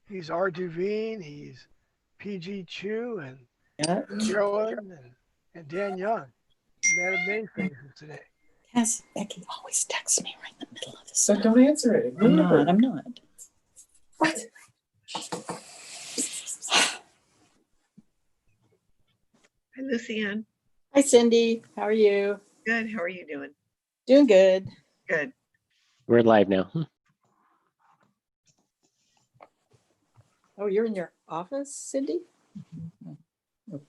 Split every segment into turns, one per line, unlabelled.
He's R. Duveen, he's PG Chu, and
Yeah.
Carolyn, and Dan Young. Man of many faces today.
Yes, Becky always texts me right in the middle of the
So
stuff.
don't answer it.
I'm not.
What?
Hi, Lucianne.
Hi, Cindy. How are you?
Good. How are you doing?
Doing good.
Good.
We're live now.
Oh, you're in your office, Cindy? Oh. I'll be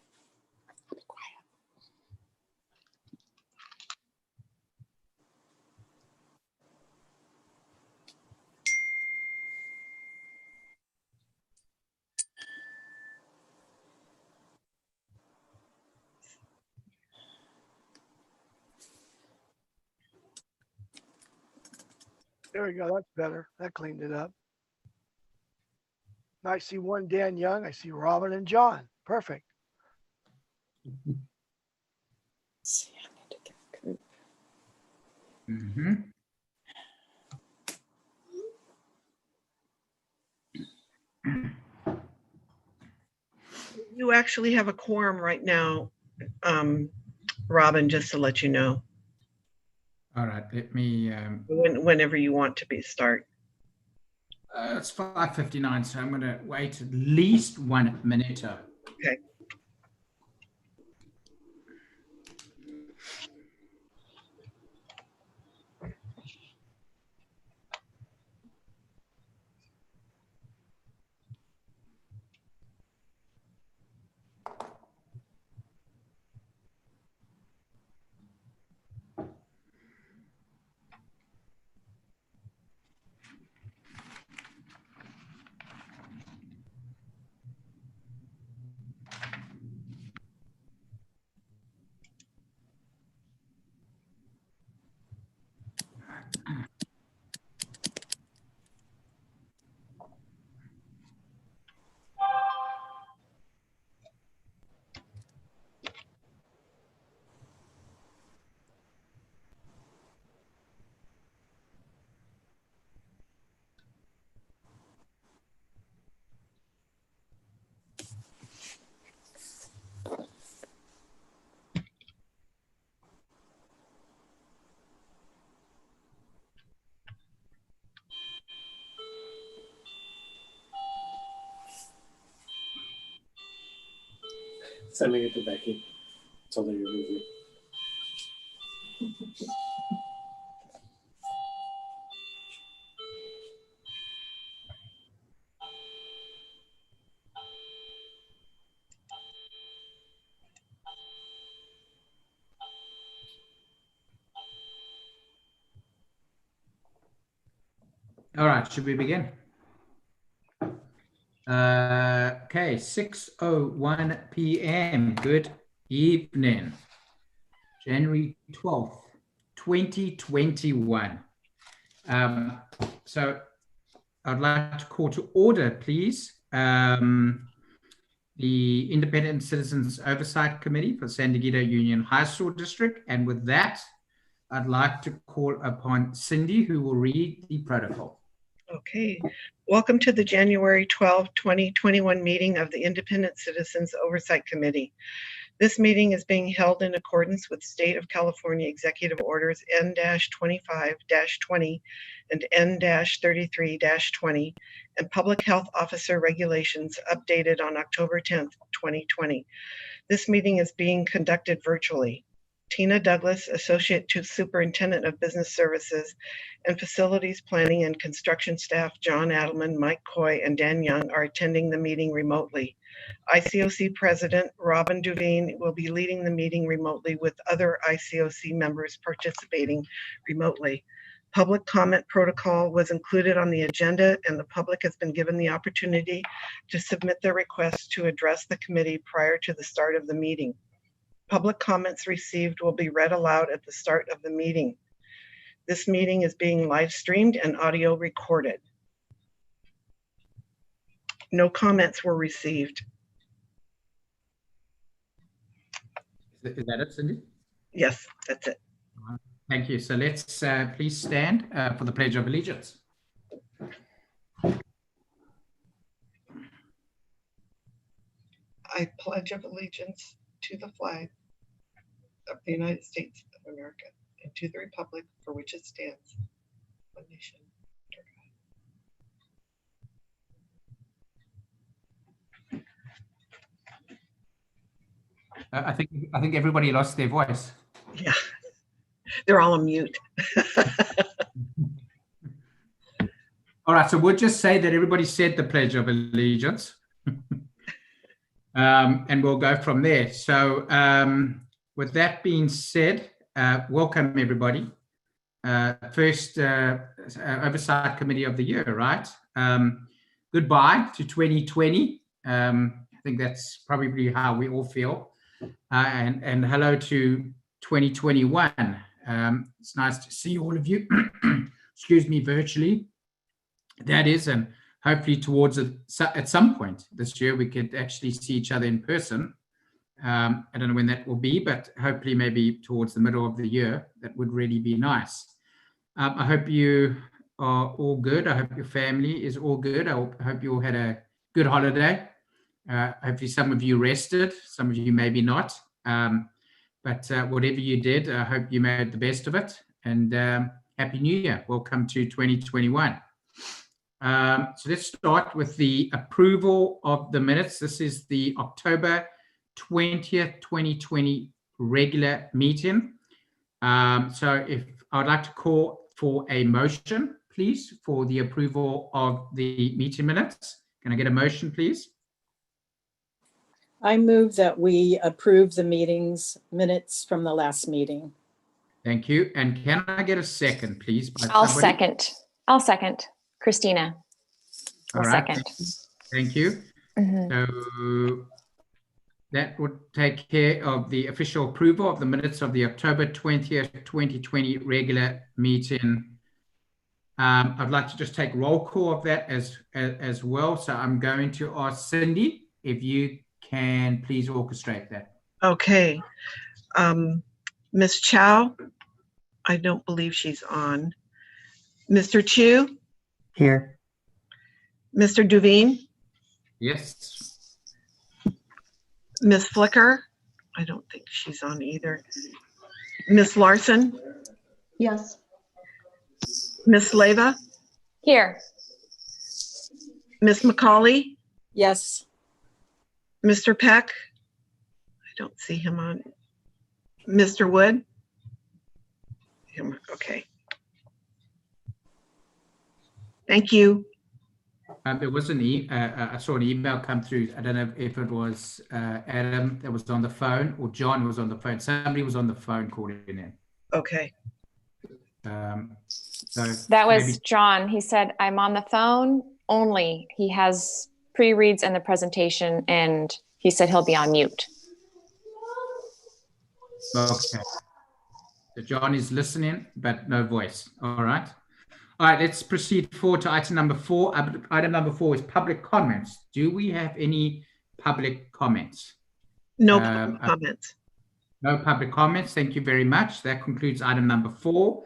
quiet.
There we go. That's better. That cleaned it up. Now I see one Dan Young. I see Robin and John. Perfect.
Let's see, I need to get a group.
Mm-hmm.
You actually have a quorum right now, Robin, just to let you know.
All right, let me.
Whenever you want to start.
It's 5:59, so I'm going to wait at least 1 minute.
Okay.
Sending it to Becky. Told her you're moving.
All right, should we begin? Okay, 6:01 p.m. Good evening. January 12th, 2021. So I'd like to call to order, please, the Independent Citizens Oversight Committee for San Diego Union High School District. And with that, I'd like to call upon Cindy, who will read the protocol.
Okay. Welcome to the January 12, 2021 meeting of the Independent Citizens Oversight Committee. This meeting is being held in accordance with State of California Executive Orders N-25-20 and N-33-20 and Public Health Officer Regulations updated on October 10th, 2020. This meeting is being conducted virtually. Tina Douglas, Associate Superintendent of Business Services and Facilities Planning and Construction staff John Adelman, Mike Coy, and Dan Young are attending the meeting remotely. ICOC President Robin Duveen will be leading the meeting remotely with other ICOC members participating remotely. Public comment protocol was included on the agenda, and the public has been given the opportunity to submit their requests to address the committee prior to the start of the meeting. Public comments received will be read aloud at the start of the meeting. This meeting is being live streamed and audio recorded. No comments were received.
Is that it, Cindy?
Yes, that's it.
Thank you. So let's please stand for the Pledge of Allegiance.
I pledge of allegiance to the flag of the United States of America and to the republic for which it stands, one nation, under
I think everybody lost their voice.
God. Yeah, they're all on mute.
All right, so we'll just say that everybody said the Pledge of Allegiance. And we'll go from there. So with that being said, welcome everybody. First Oversight Committee of the year, right? Goodbye to 2020. I think that's probably how we all feel. And hello to 2021. It's nice to see all of you, excuse me, virtually. That is, and hopefully towards at some point this year, we could actually see each other in person. I don't know when that will be, but hopefully maybe towards the middle of the year. That would really be nice. I hope you are all good. I hope your family is all good. I hope you all had a good holiday. Hopefully some of you rested, some of you maybe not. But whatever you did, I hope you made the best of it. And Happy New Year. Welcome to 2021. So let's start with the approval of the minutes. This is the October 20th, 2020 regular meeting. So if I'd like to call for a motion, please, for the approval of the meeting minutes. Can I get a motion, please?
I move that we approve the minutes from the last meeting.
Thank you. And can I get a second, please?
I'll second. Christina.
All right.
Second.
Thank you.
Mm-hmm.
So that would take care of the official approval of the minutes of the October 20th, 2020 regular meeting. I'd like to just take roll call of that as well. So I'm going to ask Cindy if you can please orchestrate that.
Okay. Ms. Chow, I don't believe she's on. Mr. Chu?
Here.
Mr. Duveen?
Yes.
Ms. Flicker? I don't think she's on either. Ms. Larson?
Yes.
Ms. Leva?
Here.
Ms. McCauley?
Yes.
Mr. Peck? I don't see him on. Mr. Wood? Okay. Thank you.
There was I saw an email come through. I don't know if it was Adam that was on the phone or John was on the phone. Somebody was on the phone calling in.
Okay.
So
That was
maybe,
John. He said, I'm on the phone only. He has pre-reads and the presentation, and he said he'll be on mute.
okay. So John is listening, but no voice. All right. All right, let's proceed forward to item number 4. Item number 4 is public comments. Do we have any public comments?
No public comments.
No public comments. Thank you very much. That concludes item number 4.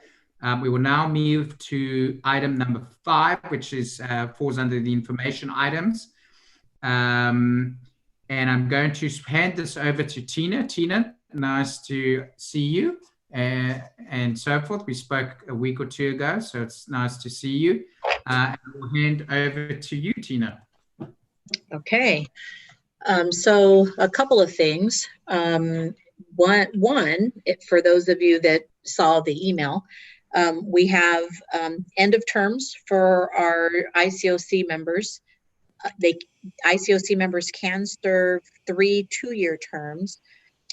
We will now move to item number 5, which is falls under the information items. And I'm going to hand this over to Tina. Tina, nice to see you. And so forth. We spoke a week or two ago, so it's nice to see you. And we'll hand over to you, Tina.
Okay, so a couple of things. One, for those of you that saw the email, we have end of terms for our ICOC members. ICOC members can serve 3 two-year terms.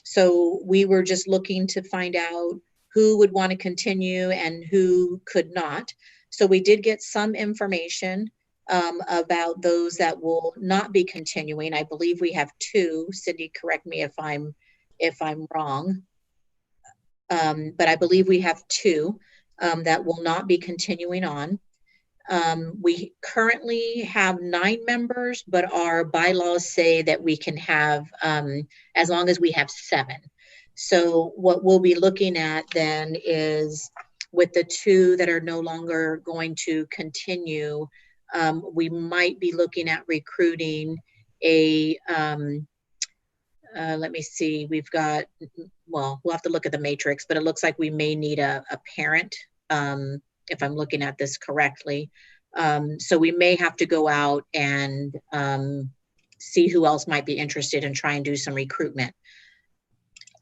So we were just looking to find out who would want to continue and who could not. So we did get some information about those that will not be continuing. I believe we have 2. Cindy, correct me if I'm wrong. But I believe we have 2 that will not be continuing on. We currently have 9 members, but our bylaws say that we can have as long as we have 7. So what we'll be looking at then is with the 2 that are no longer going to continue, we might be looking at recruiting a let me see, we've got, well, we'll have to look at the matrix, but it looks like we may need a parent, if I'm looking at this correctly. So we may have to go out and see who else might be interested and try and do some recruitment.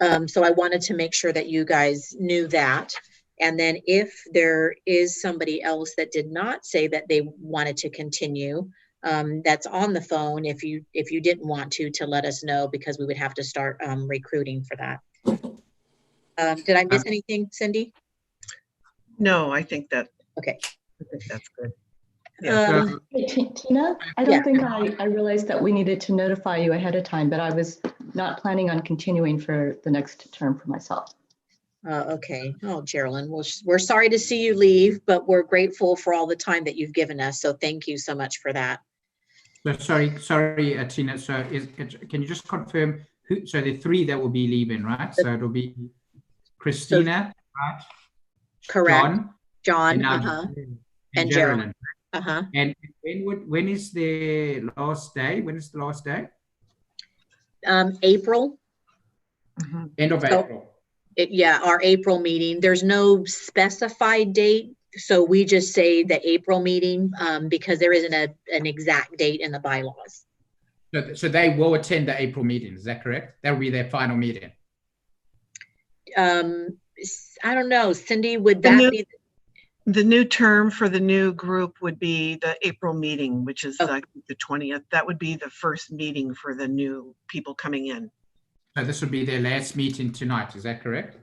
So I wanted to make sure that you guys knew that. And then if there is somebody else that did not say that they wanted to continue, that's on the phone, if you didn't want to let us know, because we would have to start recruiting for that. Did I miss anything, Cindy?
No, I think that.
Okay.
I think that's good.
Hey, Tina, I don't think I realized that we needed to notify you ahead of time, but I was not planning on continuing for the next term for myself.
Okay. Oh, Geraldine, well, we're sorry to see you leave, but we're grateful for all the time that you've given us. So thank you so much for that.
So sorry, Tina. So can you just confirm who? So the three that will be leaving, right? So it'll be Christina, right?
Correct. John,
and Geraldine.
And
when is the last day? When is the last day?
April.
End of April.
Our April meeting. There's no specified date, so we just say the April meeting because there isn't an exact date in the bylaws.
So they will attend the April meeting. Is that correct? That will be their final meeting.
I don't know, Cindy. Would that be
the new term for the new group? Would be the April meeting, which is like the 20th. That would be the first meeting for the new people coming in.
So this would be their last meeting tonight. Is that correct?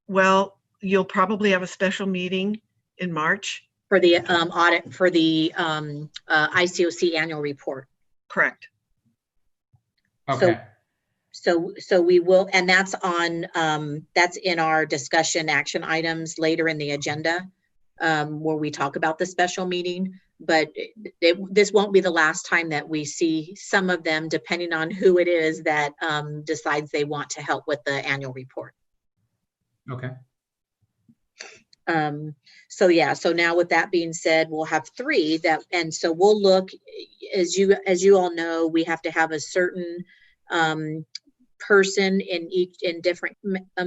Well, you'll probably have a special meeting in March
for the audit for the ICOC annual report.
Correct.
Okay.
So we will, and that's on that's in our discussion action items later in the agenda, where we talk about the special meeting. But this won't be the last time that we see some of them, depending on who it is that decides they want to help with the annual report.
Okay.
So now with that being said, we'll have three that, and so we'll look, as you all know, we have to have a certain person in different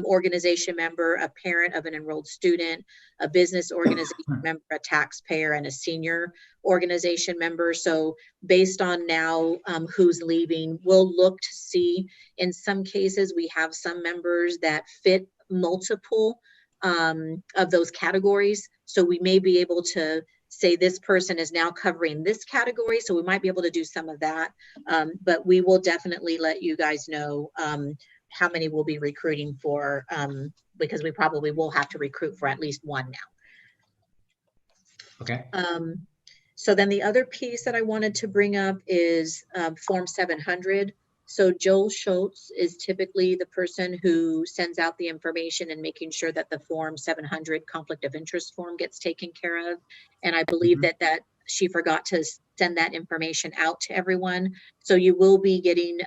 organization member, a parent of an enrolled student, a business organization member, a taxpayer, and a senior organization member. So based on now who's leaving, we'll look to see, in some cases we have some members that fit multiple of those categories. So we may be able to say this person is now covering this category. So we might be able to do some of that. But we will definitely let you guys know how many we'll be recruiting for, because we probably will have to recruit for at least one now.
Okay.
So then the other piece that I wanted to bring up is Form 700. So Joel Schultz is typically the person who sends out the information and making sure that the Form 700 conflict of interest form gets taken care of. And I believe that she forgot to send that information out to everyone. So you will be getting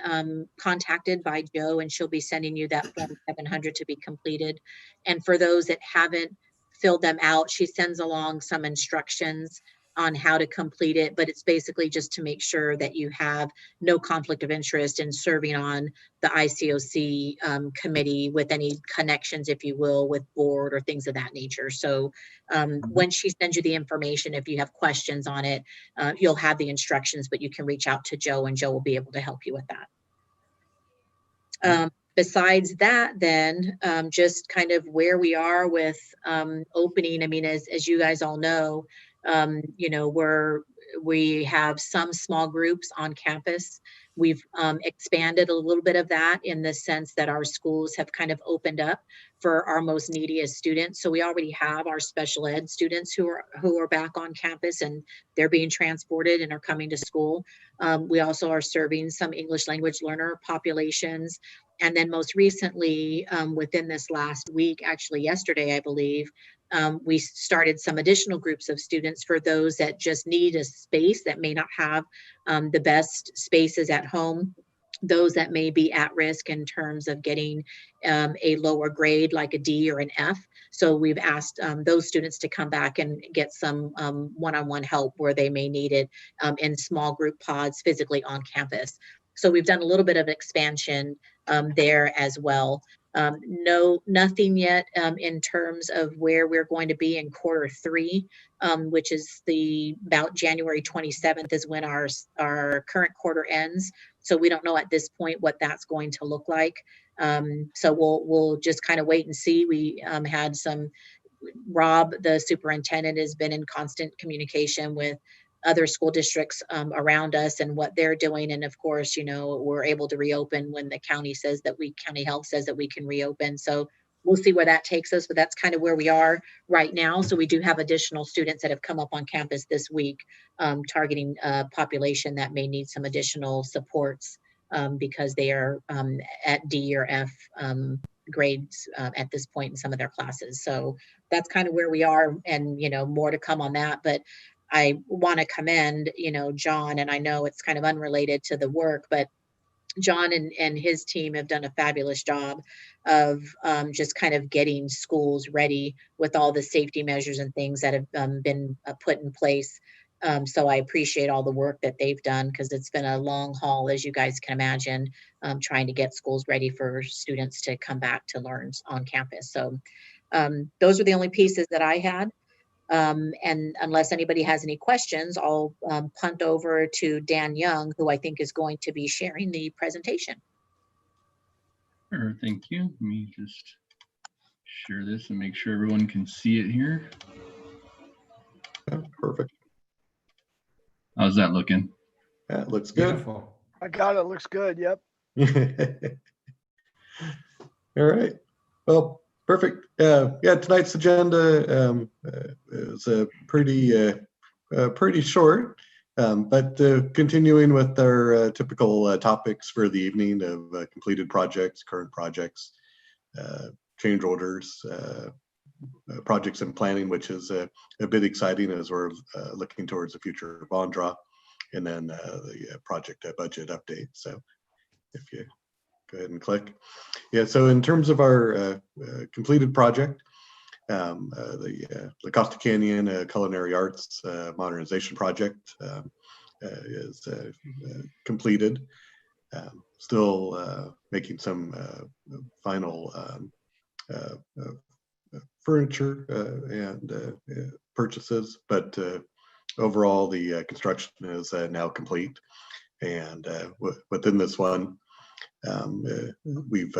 contacted by Jo, and she'll be sending you that Form 700 to be completed. And for those that haven't filled them out, she sends along some instructions on how to complete it, but it's basically just to make sure that you have no conflict of interest in serving on the ICOC committee with any connections, if you will, with board or things of that nature. So when she sends you the information, if you have questions on it, you'll have the instructions, but you can reach out to Jo, and Jo will be able to help you with that. Besides that, then just kind of where we are with opening. I mean, as you guys all know, you know, we have some small groups on campus. We've expanded a little bit of that in the sense that our schools have kind of opened up for our most neediest students. So we already have our special ed students who are back on campus, and they're being transported and are coming to school. We also are serving some English language learner populations. And then most recently, within this last week, actually yesterday, I believe, we started some additional groups of students for those that just need a space, that may not have the best spaces at home, those that may be at risk in terms of getting a lower grade like a D or an F. So we've asked those students to come back and get some one-on-one help where they may need it in small group pods physically on campus. So we've done a little bit of expansion there as well. Nothing yet in terms of where we're going to be in Q3, which is about January 27th is when our current quarter ends. So we don't know at this point what that's going to look like. So we'll just kind of wait and see. We had Rob, the superintendent, has been in constant communication with other school districts around us and what they're doing. And of course, we're able to reopen when the county health says that we can reopen. So we'll see where that takes us, but that's kind of where we are right now. So we do have additional students that have come up on campus this week, targeting a population that may need some additional supports because they are at D or F grades at this point in some of their classes. So that's kind of where we are, and more to come on that. But I want to commend John, and I know it's kind of unrelated to the work, but John and his team have done a fabulous job of just kind of getting schools ready with all the safety measures and things that have been put in place. So I appreciate all the work that they've done, because it's been a long haul, as you guys can imagine, trying to get schools ready for students to come back to learn on campus. So those are the only pieces that I had. And unless anybody has any questions, I'll punt over to Dan Young, who I think is going to be sharing the presentation.
Sure, thank you. Let me just share this and make sure everyone can see it here.
Yeah, perfect.
How's that looking?
That looks good.
Beautiful.
I got it. Looks good. Yep.
All right. Well, perfect. Yeah, tonight's agenda is pretty short, but continuing with our typical topics for the evening of completed projects, current projects, change orders, projects in planning, which is a bit exciting as we're looking towards the future bond draw, and then the project budget update. So if you go ahead and click. Yeah, so in terms of our completed project, the Costa Canyon Culinary Arts Modernization Project is completed. Still making some final furniture and purchases, but overall the construction is now complete. And within this one, we've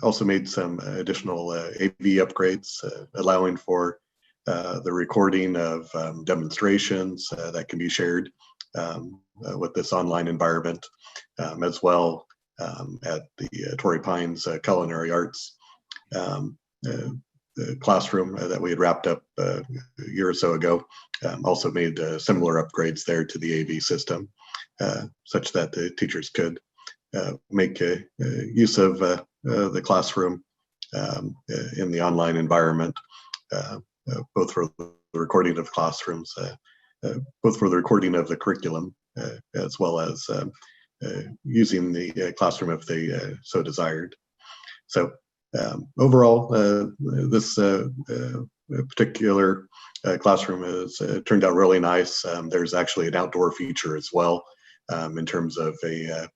also made some additional AV upgrades, allowing for the recording of demonstrations that can be shared with this online environment, as well at the Torrey Pines Culinary Arts classroom that we had wrapped up a year or so ago. Also made similar upgrades there to the AV system, such that the teachers could make use of the classroom in the online environment, both for the recording of classrooms, both for the recording of the curriculum, as well as using the classroom if they so desired. So overall, this particular classroom has turned out really nice. There's actually an outdoor feature as well, in terms of a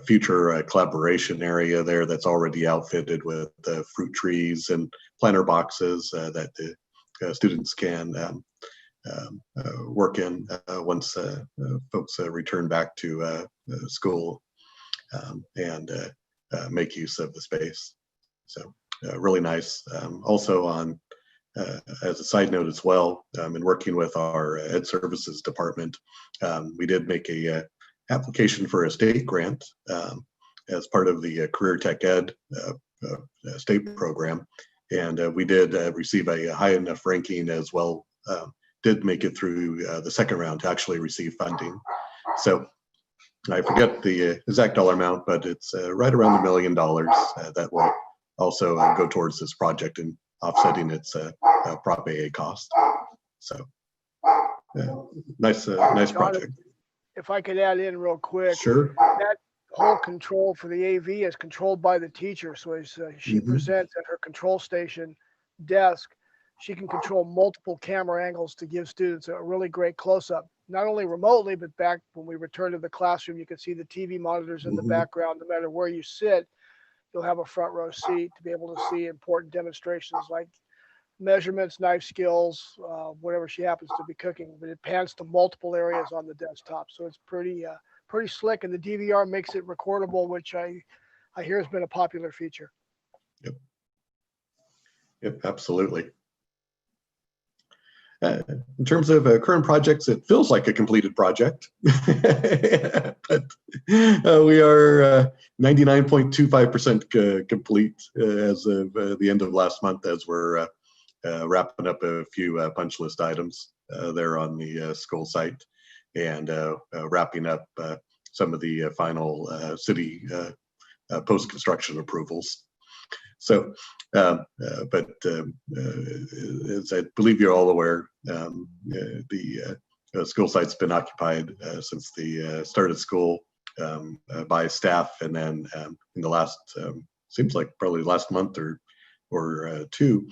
future collaboration area there that's already outfitted with fruit trees and planter boxes that the students can work in once folks return back to school, and make use of the space. So really nice. Also on, as a side note as well, in working with our Ed Services department, we did make a application for a state grant as part of the Career Tech Ed state program. And we did receive a high enough ranking as well, did make it through the second round to actually receive funding. So I forget the exact dollar amount, but it's right around $1 million that will also go towards this project and offsetting its Prop AA cost. So nice project.
If I could add in real quick.
Sure.
That whole control for the AV is controlled by the teacher. So as she presents at her control station desk, she can control multiple camera angles to give students a really great close-up, not only remotely, but back when we return to the classroom, you can see the TV monitors in the background. No matter where you sit, you'll have a front row seat to be able to see important demonstrations like measurements, knife skills, whatever she happens to be cooking. But it pans to multiple areas on the desktop, so it's pretty slick. And the DVR makes it recordable, which I hear has been a popular feature.
Yep. Yep, absolutely. In terms of current projects, it feels like a completed project, but we are 99.25% complete as of the end of last month, as we're wrapping up a few punch list items there on the school site, and wrapping up some of the final city post-construction approvals. So, but as I believe you're all aware, the school site's been occupied since the start of school by staff, and then in the last, seems like probably last month or two,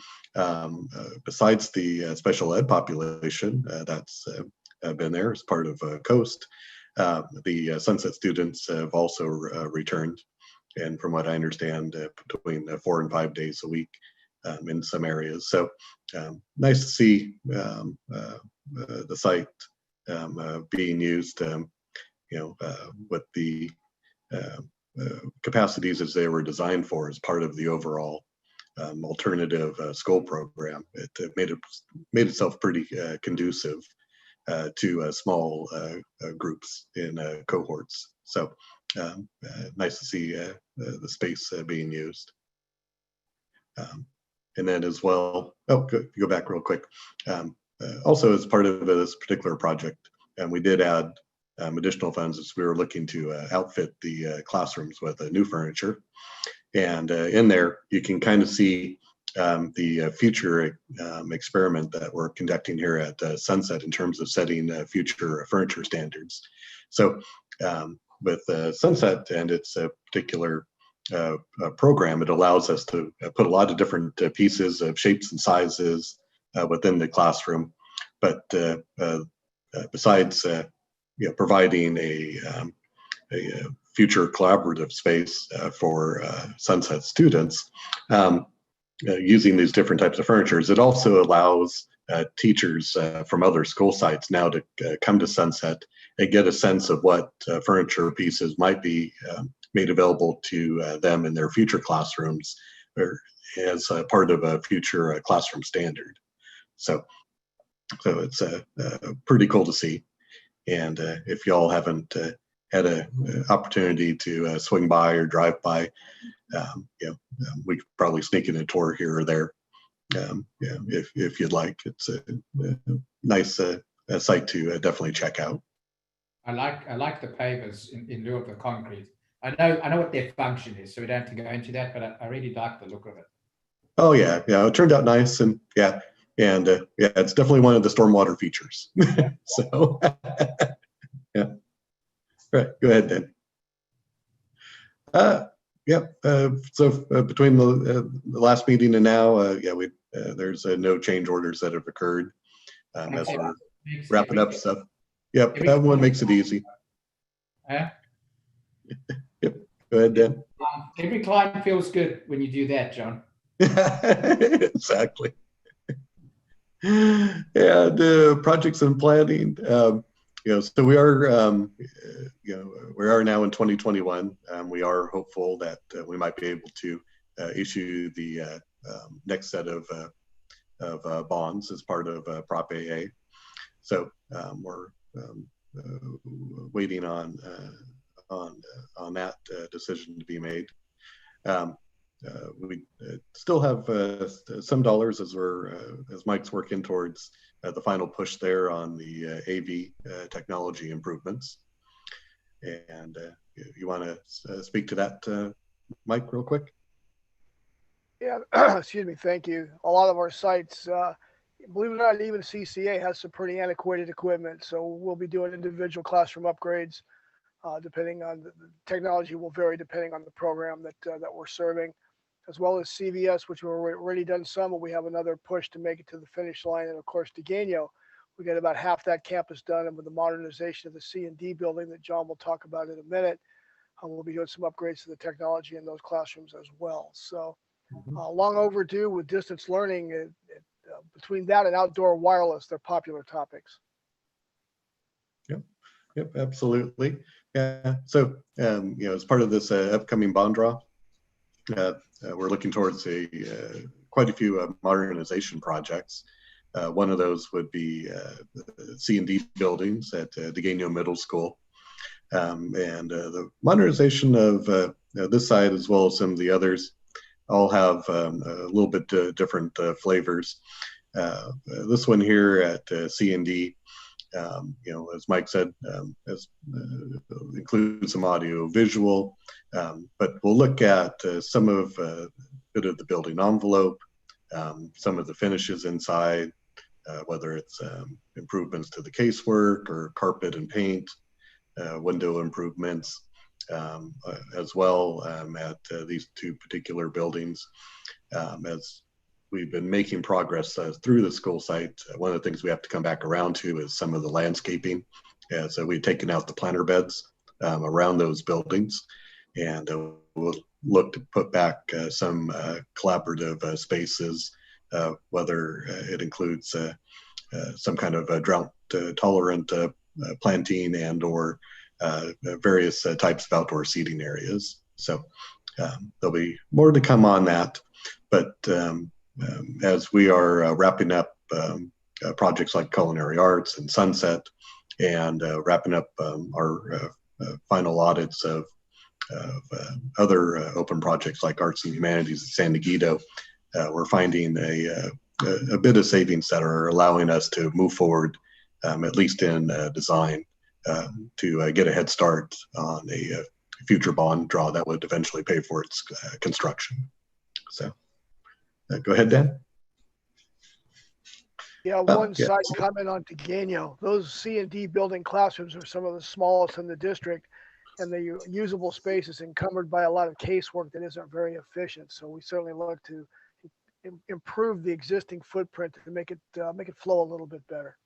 besides the special ed population that's been there as part of Coast, the Sunset students have also returned. And from what I understand, between 4 and 5 days a week in some areas. So nice to see the site being used, with the capacities as they were designed for as part of the overall alternative school program. It made itself pretty conducive to small groups in cohorts. So nice to see the space being used. And then as well, go back real quick. Also, as part of this particular project, we did add additional funds as we were looking to outfit the classrooms with new furniture. And in there, you can kind of see the future experiment that we're conducting here at Sunset in terms of setting future furniture standards. So with Sunset and its particular program, it allows us to put a lot of different pieces of shapes and sizes within the classroom. But besides providing a future collaborative space for Sunset students, using these different types of furnitures, it also allows teachers from other school sites now to come to Sunset and get a sense of what furniture pieces might be made available to them in their future classrooms, or as part of a future classroom standard. So it's pretty cool to see. And if y'all haven't had an opportunity to swing by or drive by, we could probably sneak in a tour here or there. If you'd like. It's a nice site to definitely check out.
I like the pavers in lieu of the concrete. I know what their function is, so we don't have to go into that, but I really like the look of it.
Oh yeah, it turned out nice, and it's definitely one of the stormwater features. So yeah, right. Go ahead, Dan. So between the last meeting and now, there's no change orders that have occurred as we're wrapping up stuff. Yep, that one makes it easy. Yep. Go ahead, Dan.
Every client feels good when you do that, John.
Exactly. And projects and planning. So we are, we are now in 2021. We are hopeful that we might be able to issue the next set of bonds as part of Prop AA. So we're waiting on that decision to be made. We still have some dollars as Mike's working towards the final push there on the AV technology improvements. And you want to speak to that, Mike, real quick?
Yeah, excuse me. Thank you. A lot of our sites, believe it or not, even CCA has some pretty antiquated equipment. So we'll be doing individual classroom upgrades, depending on the technology will vary depending on the program that we're serving. as well as CVS, which we've already done some, and we have another push to make it to the finish line. And of course, Degano, we got about half that campus done, and with the modernization of the C&D building that John will talk about in a minute, we'll be doing some upgrades to the technology in those classrooms as well. So long overdue with distance learning. Between that and outdoor wireless, they're popular topics.
Yep, absolutely. Yeah. So, as part of this upcoming bond draw, we're looking towards quite a few modernization projects. One of those would be C&D buildings at Degano Middle School. And the modernization of this side, as well as some of the others, all have a little bit different flavors. This one here at C&D, as Mike said, includes some audio visual, but we'll look at some of bit of the building envelope, some of the finishes inside, whether it's improvements to the casework or carpet and paint, window improvements, as well at these two particular buildings. As we've been making progress through the school site, one of the things we have to come back around to is some of the landscaping. So we've taken out the planter beds around those buildings, and we'll look to put back some collaborative spaces, whether it includes some kind of drought tolerant planting and or various types of outdoor seating areas. So there'll be more to come on that, but as we are wrapping up projects like culinary arts and Sunset, and wrapping up our final audits of other open projects like arts and humanities at San Diego, we're finding a bit of savings that are allowing us to move forward, at least in design, to get a head start on a future bond draw that would eventually pay for its construction. So go ahead, Dan.
Yeah, one side comment on Degano. Those C&D building classrooms are some of the smallest in the district, and the usable space is encumbered by a lot of casework that isn't very efficient. So we certainly look to improve the existing footprint to make it flow a little bit better.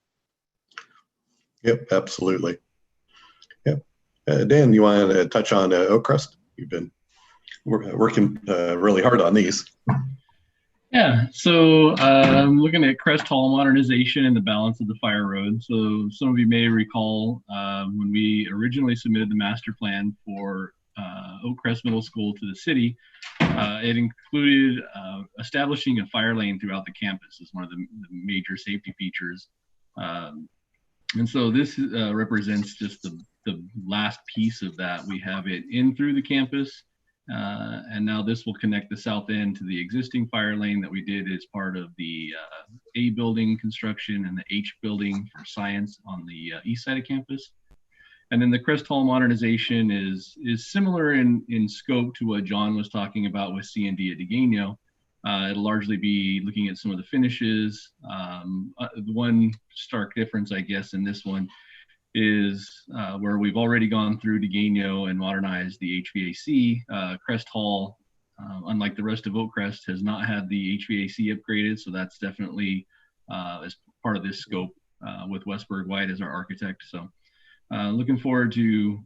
Yep, absolutely. Yep. Dan, you want to touch on Oakcrest? You've been working really hard on these.
Yeah, so I'm looking at Crest Hall modernization and the balance of the Fire Road. So some of you may recall when we originally submitted the master plan for Oakcrest Middle School to the city, it included establishing a fire lane throughout the campus as one of the major safety features. And so this represents just the last piece of that. We have it in through the campus. And now this will connect the south end to the existing fire lane that we did as part of the A building construction and the H building for science on the east side of campus. And then the Crest Hall modernization is similar in scope to what John was talking about with C&D at Degano. It'll largely be looking at some of the finishes. The one stark difference, I guess, in this one is where we've already gone through Degano and modernized the HVAC. Crest Hall, unlike the rest of Oakcrest, has not had the HVAC upgraded, so that's definitely as part of this scope with Westberg White as our architect. So looking forward to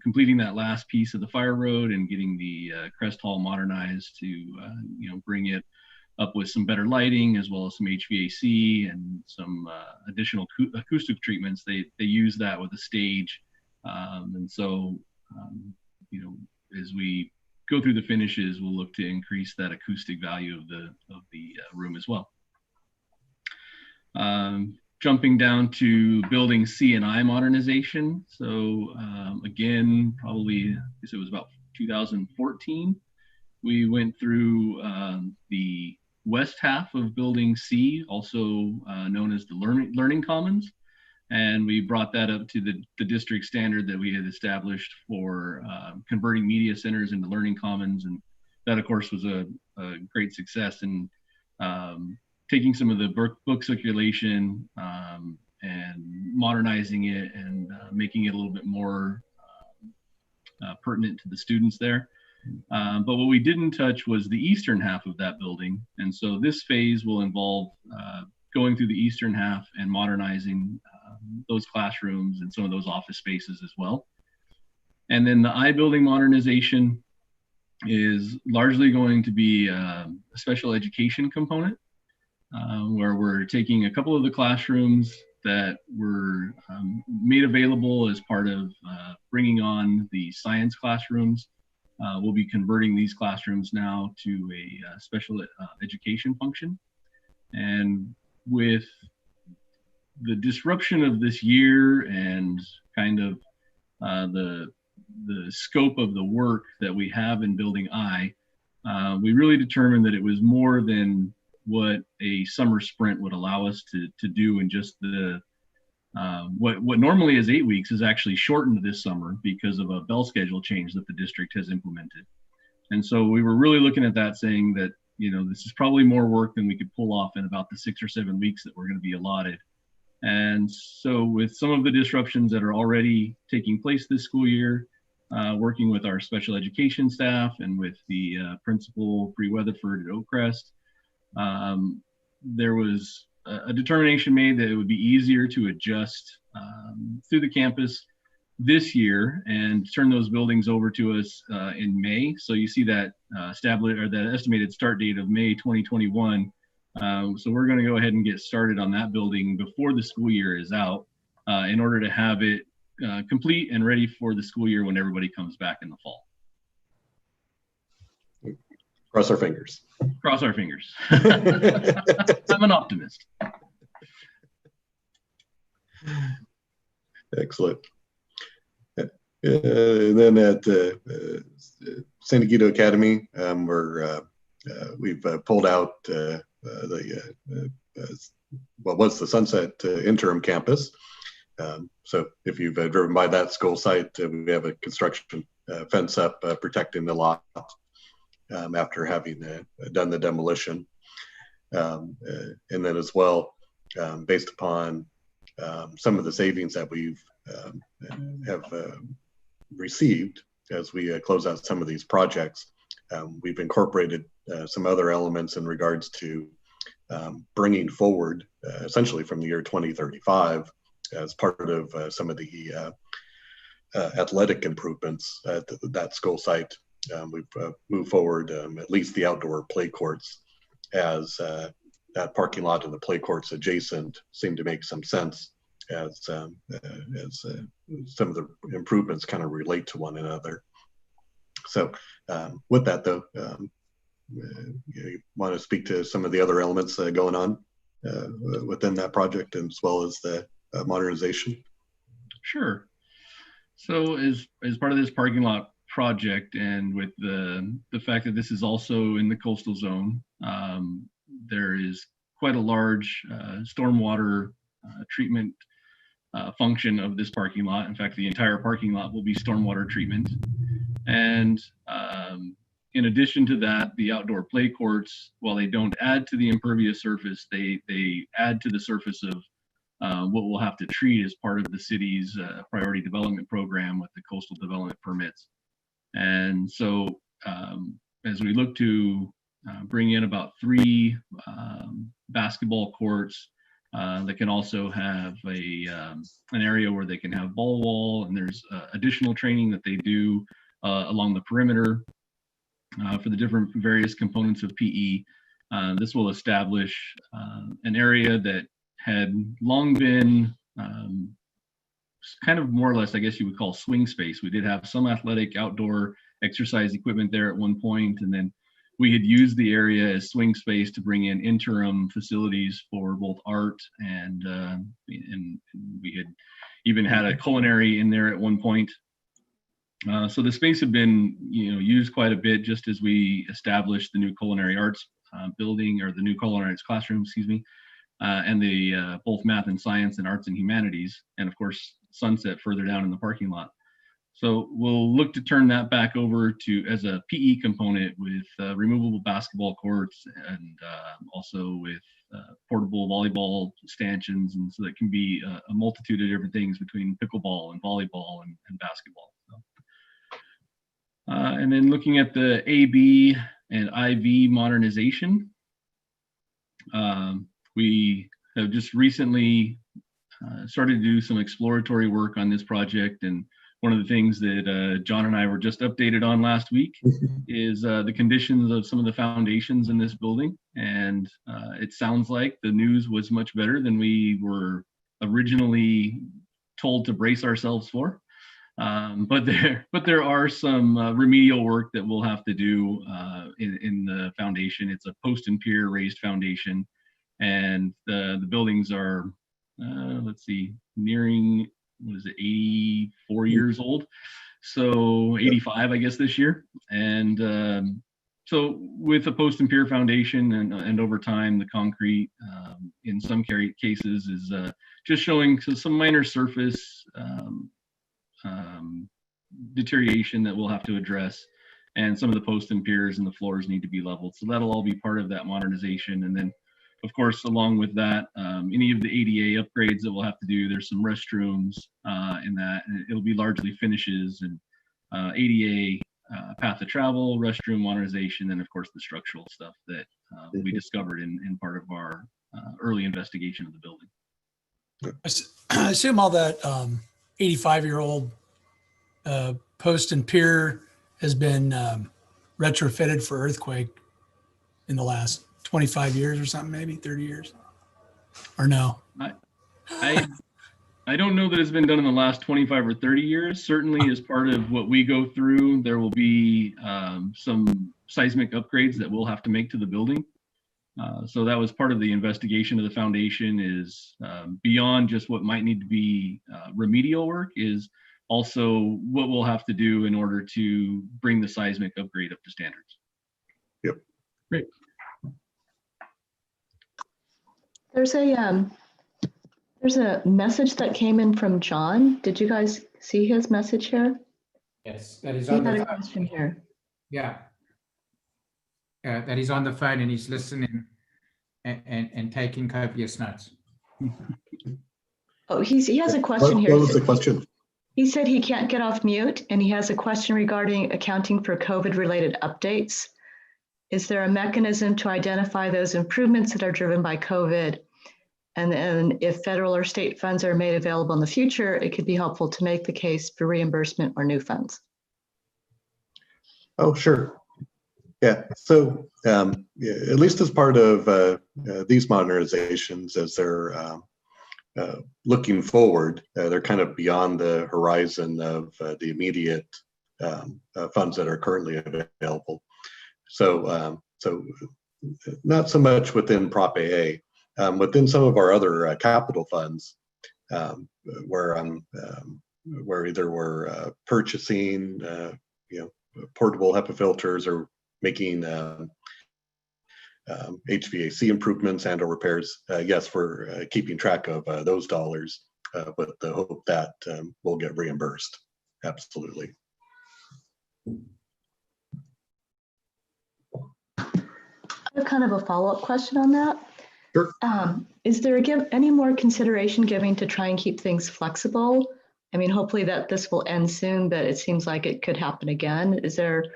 completing that last piece of the fire road and getting the Crest Hall modernized to bring it up with some better lighting, as well as some HVAC and some additional acoustic treatments. They use that with a stage, and so as we go through the finishes, we'll look to increase that acoustic value of the room as well. Jumping down to building C&I modernization. So again, probably I guess it was about 2014. We went through the west half of building C, also known as the learning commons, and we brought that up to the district standard that we had established for converting media centers into learning commons. And that, of course, was a great success in taking some of the book circulation and modernizing it and making it a little bit more pertinent to the students there. But what we didn't touch was the eastern half of that building. And so this phase will involve going through the eastern half and modernizing those classrooms and some of those office spaces as well. And then the I building modernization is largely going to be a special education component, where we're taking a couple of the classrooms that were made available as part of bringing on the science classrooms. We'll be converting these classrooms now to a special education function. And with the disruption of this year and kind of the scope of the work that we have in Building I, we really determined that it was more than what a summer sprint would allow us to do in just the what normally is 8 weeks is actually shortened this summer because of a bell schedule change that the district has implemented. And so we were really looking at that, saying that, you know, this is probably more work than we could pull off in about the 6 or 7 weeks that we're going to be allotted. And so with some of the disruptions that are already taking place this school year, working with our special education staff and with the principal pre-Weatherford at Oakcrest, there was a determination made that it would be easier to adjust through the campus this year and turn those buildings over to us in May. So you see that that estimated start date of May 2021. So we're going to go ahead and get started on that building before the school year is out, in order to have it complete and ready for the school year when everybody comes back in the fall.
Cross our fingers.
Cross our fingers. I'm an optimist.
Excellent. And then at San Diego Academy, we've pulled out what was the Sunset interim campus. So if you've driven by that school site, we have a construction fence up protecting the lot after having done the demolition. And then as well, based upon some of the savings that we've have received as we close out some of these projects, we've incorporated some other elements in regards to bringing forward essentially from the year 2035 as part of some of the athletic improvements at that school site. We've moved forward at least the outdoor play courts, as that parking lot and the play courts adjacent seem to make some sense as some of the improvements kind of relate to one another. So with that though, you want to speak to some of the other elements going on within that project, as well as the modernization?
Sure. So as part of this parking lot project, and with the fact that this is also in the coastal zone, there is quite a large stormwater treatment function of this parking lot. In fact, the entire parking lot will be stormwater treatment. And in addition to that, the outdoor play courts, while they don't add to the impervious surface, they add to the surface of what we'll have to treat as part of the city's priority development program with the coastal development permits. And so as we look to bring in about 3 basketball courts that can also have an area where they can have ball wall, and there's additional training that they do along the perimeter for the different various components of PE. This will establish an area that had long been kind of more or less, I guess you would call, swing space. We did have some athletic outdoor exercise equipment there at one point, and then we had used the area as swing space to bring in interim facilities for both art and we had even had a culinary in there at one point. So the space had been, used quite a bit just as we established the new culinary arts building, or the new culinary arts classroom, excuse me, and the both math and science and arts and humanities, and of course Sunset further down in the parking lot. So we'll look to turn that back over to as a PE component with removable basketball courts, and also with portable volleyball stanchions, and so that can be a multitude of different things between pickleball and volleyball and basketball. And then looking at the AB and IV modernization, we have just recently started to do some exploratory work on this project. And one of the things that John and I were just updated on last week is the conditions of some of the foundations in this building. And it sounds like the news was much better than we were originally told to brace ourselves for. But there are some remedial work that we'll have to do in the foundation. It's a post and pier raised foundation, and the buildings are let's see, nearing, what is it, 84 years old, so 85 I guess this year. And so with a post and pier foundation and over time the concrete in some cases is just showing some minor surface deterioration that we'll have to address, and some of the posts and piers and the floors need to be leveled. So that'll all be part of that modernization. And then, of course, along with that, any of the ADA upgrades that we'll have to do, there's some restrooms in that, and it'll be largely finishes and ADA path of travel, restroom modernization, and of course the structural stuff that we discovered in part of our early investigation of the building.
I assume all that 85-year-old post and pier has been retrofitted for earthquake in the last 25 years or something, maybe 30 years, or no?
I don't know that it's been done in the last 25 or 30 years. Certainly as part of what we go through, there will be some seismic upgrades that we'll have to make to the building. So that was part of the investigation of the foundation, is beyond just what might need to be remedial work, is also what we'll have to do in order to bring the seismic upgrade up to standards.
Yep.
Great.
There's a message that came in from John. Did you guys see his message here?
Yes, that is
He
on
had a
the
question here.
yeah. That he's on the phone and he's listening and taking copious notes.
Oh, he has a question here.
What was the question?
He said he can't get off mute, and he has a question regarding accounting for COVID-related updates. Is there a mechanism to identify those improvements that are driven by COVID? And then if federal or state funds are made available in the future, it could be helpful to make the case for reimbursement or new funds.
Oh, sure. Yeah, so at least as part of these modernizations, as they're looking forward, they're kind of beyond the horizon of the immediate funds that are currently available. So, not so much within Prop AA, within some of our other capital funds, where either we're purchasing, portable HEPA filters, or making HVAC improvements and or repairs. Yes, we're keeping track of those dollars with the hope that we'll get reimbursed. Absolutely.
I have kind of a follow-up question on that.
Sure.
Is there any more consideration given to try and keep things flexible? I mean, hopefully that this will end soon, but it seems like it could happen again. Is there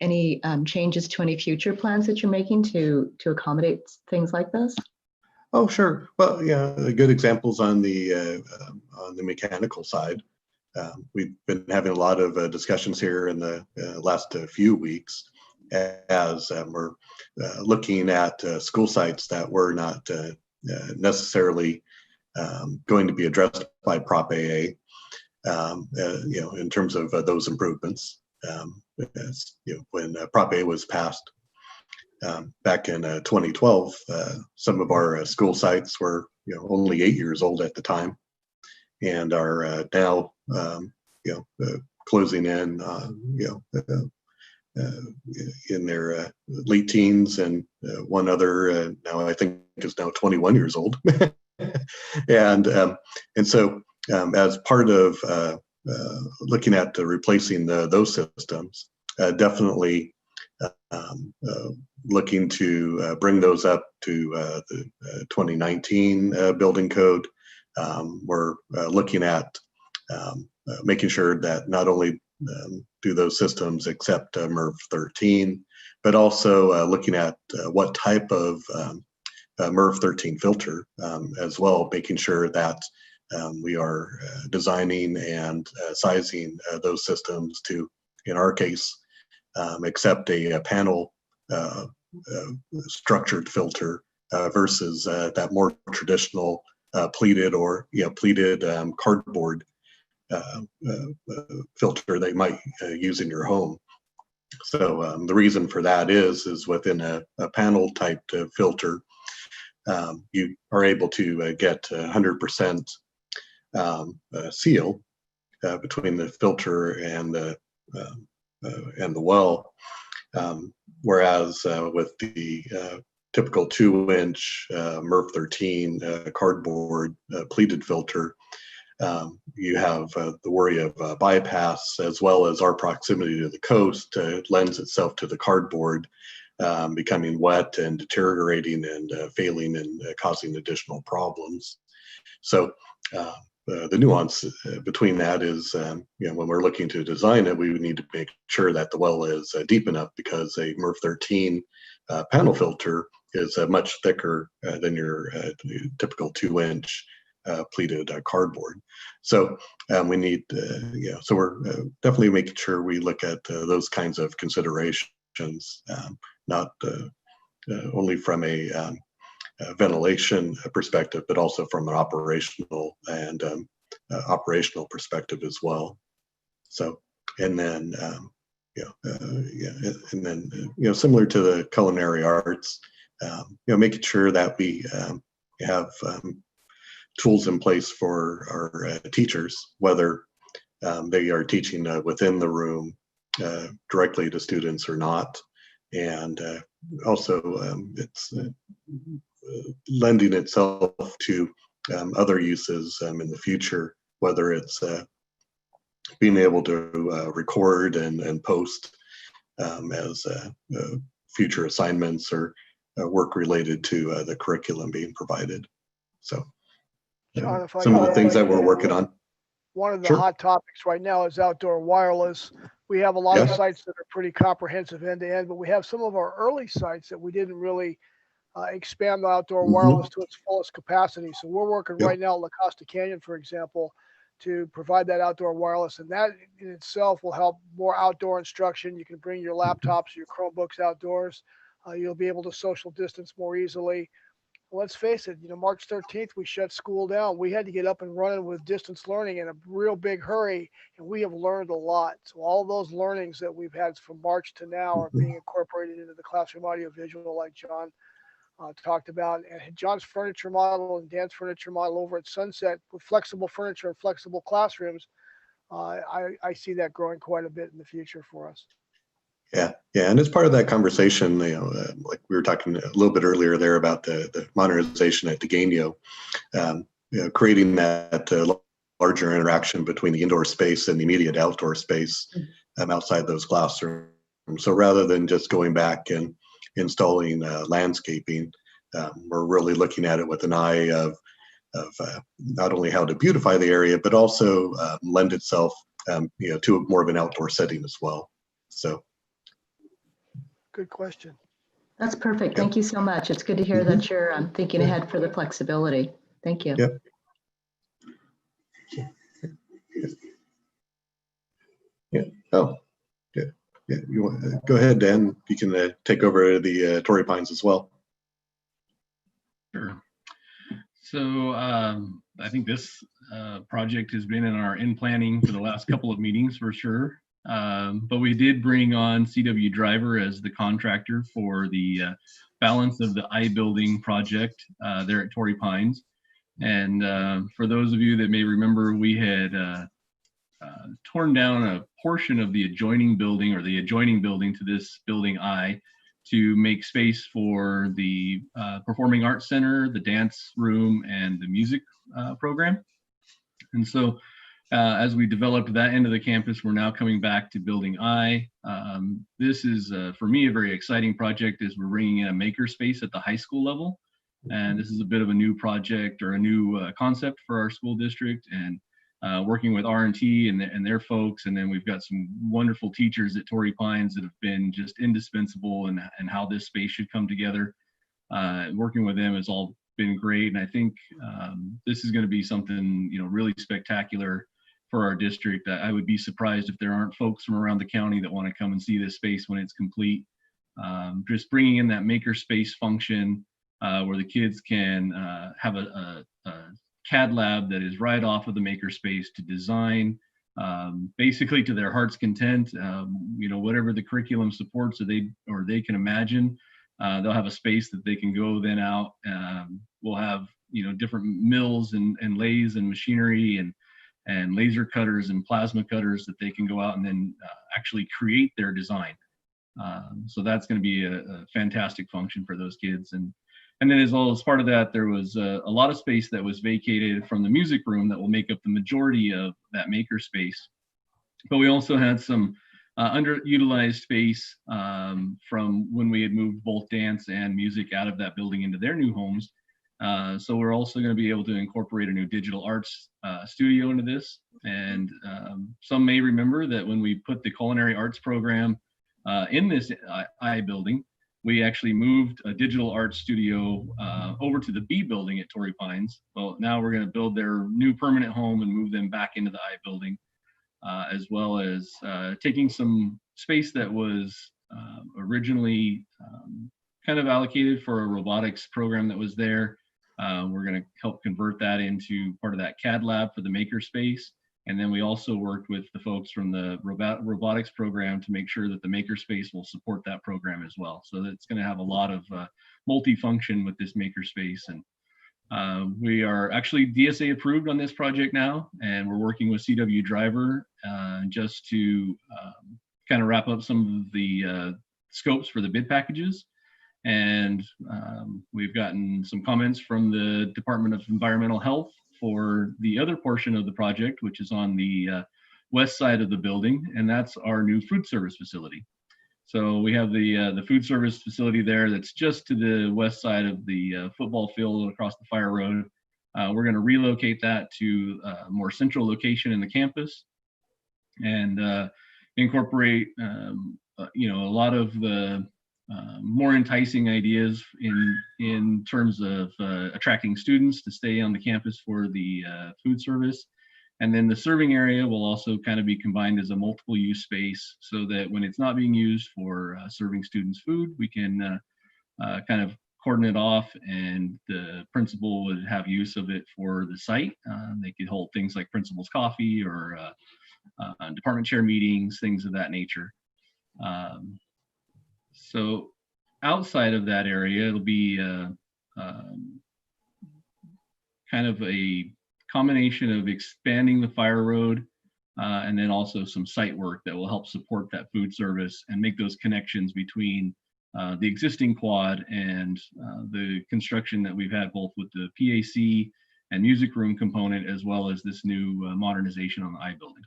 any changes to any future plans that you're making to accommodate things like this?
Oh, sure. Well, yeah, good examples on the mechanical side. We've been having a lot of discussions here in the last few weeks as we're looking at school sites that were not necessarily going to be addressed by Prop AA, in terms of those improvements. When Prop A was passed back in 2012, some of our school sites were only 8 years old at the time, and are now closing in in their late teens, and one other now I think is now 21 years old. and so as part of looking at replacing those systems, definitely looking to bring those up to the 2019 building code. We're looking at making sure that not only do those systems accept MERV 13, but also looking at what type of MERV 13 filter as well, making sure that we are designing and sizing those systems to, in our case, accept a panel structured filter versus that more traditional pleated or pleated cardboard filter they might use in your home. So the reason for that is within a panel type filter, you are able to get 100% seal between the filter and the well, whereas with the typical 2-inch MERV 13 cardboard pleated filter, you have the worry of bypass, as well as our proximity to the coast lends itself to the cardboard becoming wet and deteriorating and failing and causing additional problems. So the nuance between that is, when we're looking to design it, we would need to make sure that the well is deep enough, because a MERV 13 panel filter is much thicker than your typical 2-inch pleated cardboard. So we need, so we're definitely making sure we look at those kinds of considerations, not only from a ventilation perspective, but also from an operational and operational perspective as well. So, and then, and then, similar to the culinary arts, making sure that we have tools in place for our teachers, whether they are teaching within the room directly to students or not. And also it's lending itself to other uses in the future, whether it's being able to record and post as future assignments or work related to the curriculum being provided. So
John,
some of the things that we're working on.
One of the
Sure.
hot topics right now is outdoor wireless. We have a lot of
Yes.
sites that are pretty comprehensive end to end, but we have some of our early sites that we didn't really expand the outdoor wireless to its fullest capacity. So we're working
Yep.
right now at La Costa Canyon, for example, to provide that outdoor wireless, and that in itself will help more outdoor instruction. You can bring your laptops, your Chromebooks outdoors. You'll be able to social distance more easily. Let's face it, March 13th, we shut school down. We had to get up and running with distance learning in a real big hurry, and we have learned a lot. So all those learnings that we've had from March to now are being incorporated into the classroom audiovisual, like John talked about. And John's furniture model and Dan's furniture model over at Sunset with flexible furniture and flexible classrooms, I see that growing quite a bit in the future for us.
Yeah, and as part of that conversation, like we were talking a little bit earlier there about the modernization at Degano, creating that larger interaction between the indoor space and the immediate outdoor space outside those classrooms. So rather than just going back and installing landscaping, we're really looking at it with an eye of not only how to beautify the area, but also lend itself to more of an outdoor setting as well. So.
Good question.
That's perfect. Thank you so much. It's good to hear that you're thinking ahead for the flexibility. Thank you.
Yep. Yeah. Oh, yeah. Yeah. You want go ahead, Dan. You can take over the Torrey Pines as well.
Sure. So I think this project has been in planning for the last couple of meetings for sure. But we did bring on CW Driver as the contractor for the balance of the I-building project there at Torrey Pines. And for those of you that may remember, we had torn down a portion of the adjoining building to this building I to make space for the Performing Arts Center, the dance room, and the music program. And so as we developed that end of the campus, we're now coming back to building I. This is, for me, a very exciting project as we're bringing in a makerspace at the high school level. And this is a bit of a new project or a new concept for our school district. And working with R&T and their folks. And then we've got some wonderful teachers at Torrey Pines that have been just indispensable in how this space should come together. Working with them has all been great. And I think this is going to be something, really spectacular for our district. I would be surprised if there aren't folks from around the county that want to come and see this space when it's complete. Just bringing in that makerspace function where the kids can have a CAD lab that is right off of the makerspace to design basically to their heart's content. Whatever the curriculum supports or they can imagine, they'll have a space that they can go then out. We'll have different mills and lathes and machinery and laser cutters and plasma cutters that they can go out and then actually create their design. So that's going to be a fantastic function for those kids. And then as well as part of that, there was a lot of space that was vacated from the music room that will make up the majority of that maker space. But we also had some underutilized space from when we had moved both dance and music out of that building into their new homes. So we're also going to be able to incorporate a new digital arts studio into this. And some may remember that when we put the culinary arts program in this I building, we actually moved a digital art studio over to the B building at Torrey Pines. Well, now we're going to build their new permanent home and move them back into the I building, as well as taking some space that was originally kind of allocated for a robotics program that was there. We're going to help convert that into part of that CAD lab for the makerspace. And then we also worked with the folks from the robotics program to make sure that the makerspace will support that program as well. So that's going to have a lot of multi-function with this makerspace. And we are actually DSA approved on this project now, and we're working with CW Driver just to kind of wrap up some of the scopes for the bid packages. And we've gotten some comments from the Department of Environmental Health for the other portion of the project, which is on the west side of the building, and that's our new food service facility. So we have the food service facility there that's just to the west side of the football field across the Fire Road. We're going to relocate that to a more central location in the campus and incorporate a lot of the more enticing ideas in terms of attracting students to stay on the campus for the food service. And then the serving area will also kind of be combined as a multiple use space so that when it's not being used for serving students food, we can kind of cordon it off and the principal would have use of it for the site. They could hold things like principal's coffee or department chair meetings, things of that nature. So outside of that area, it'll be kind of a combination of expanding the Fire Road and then also some site work that will help support that food service and make those connections between the existing quad and the construction that we've had both with the PAC and music room component, as well as this new modernization on the I building.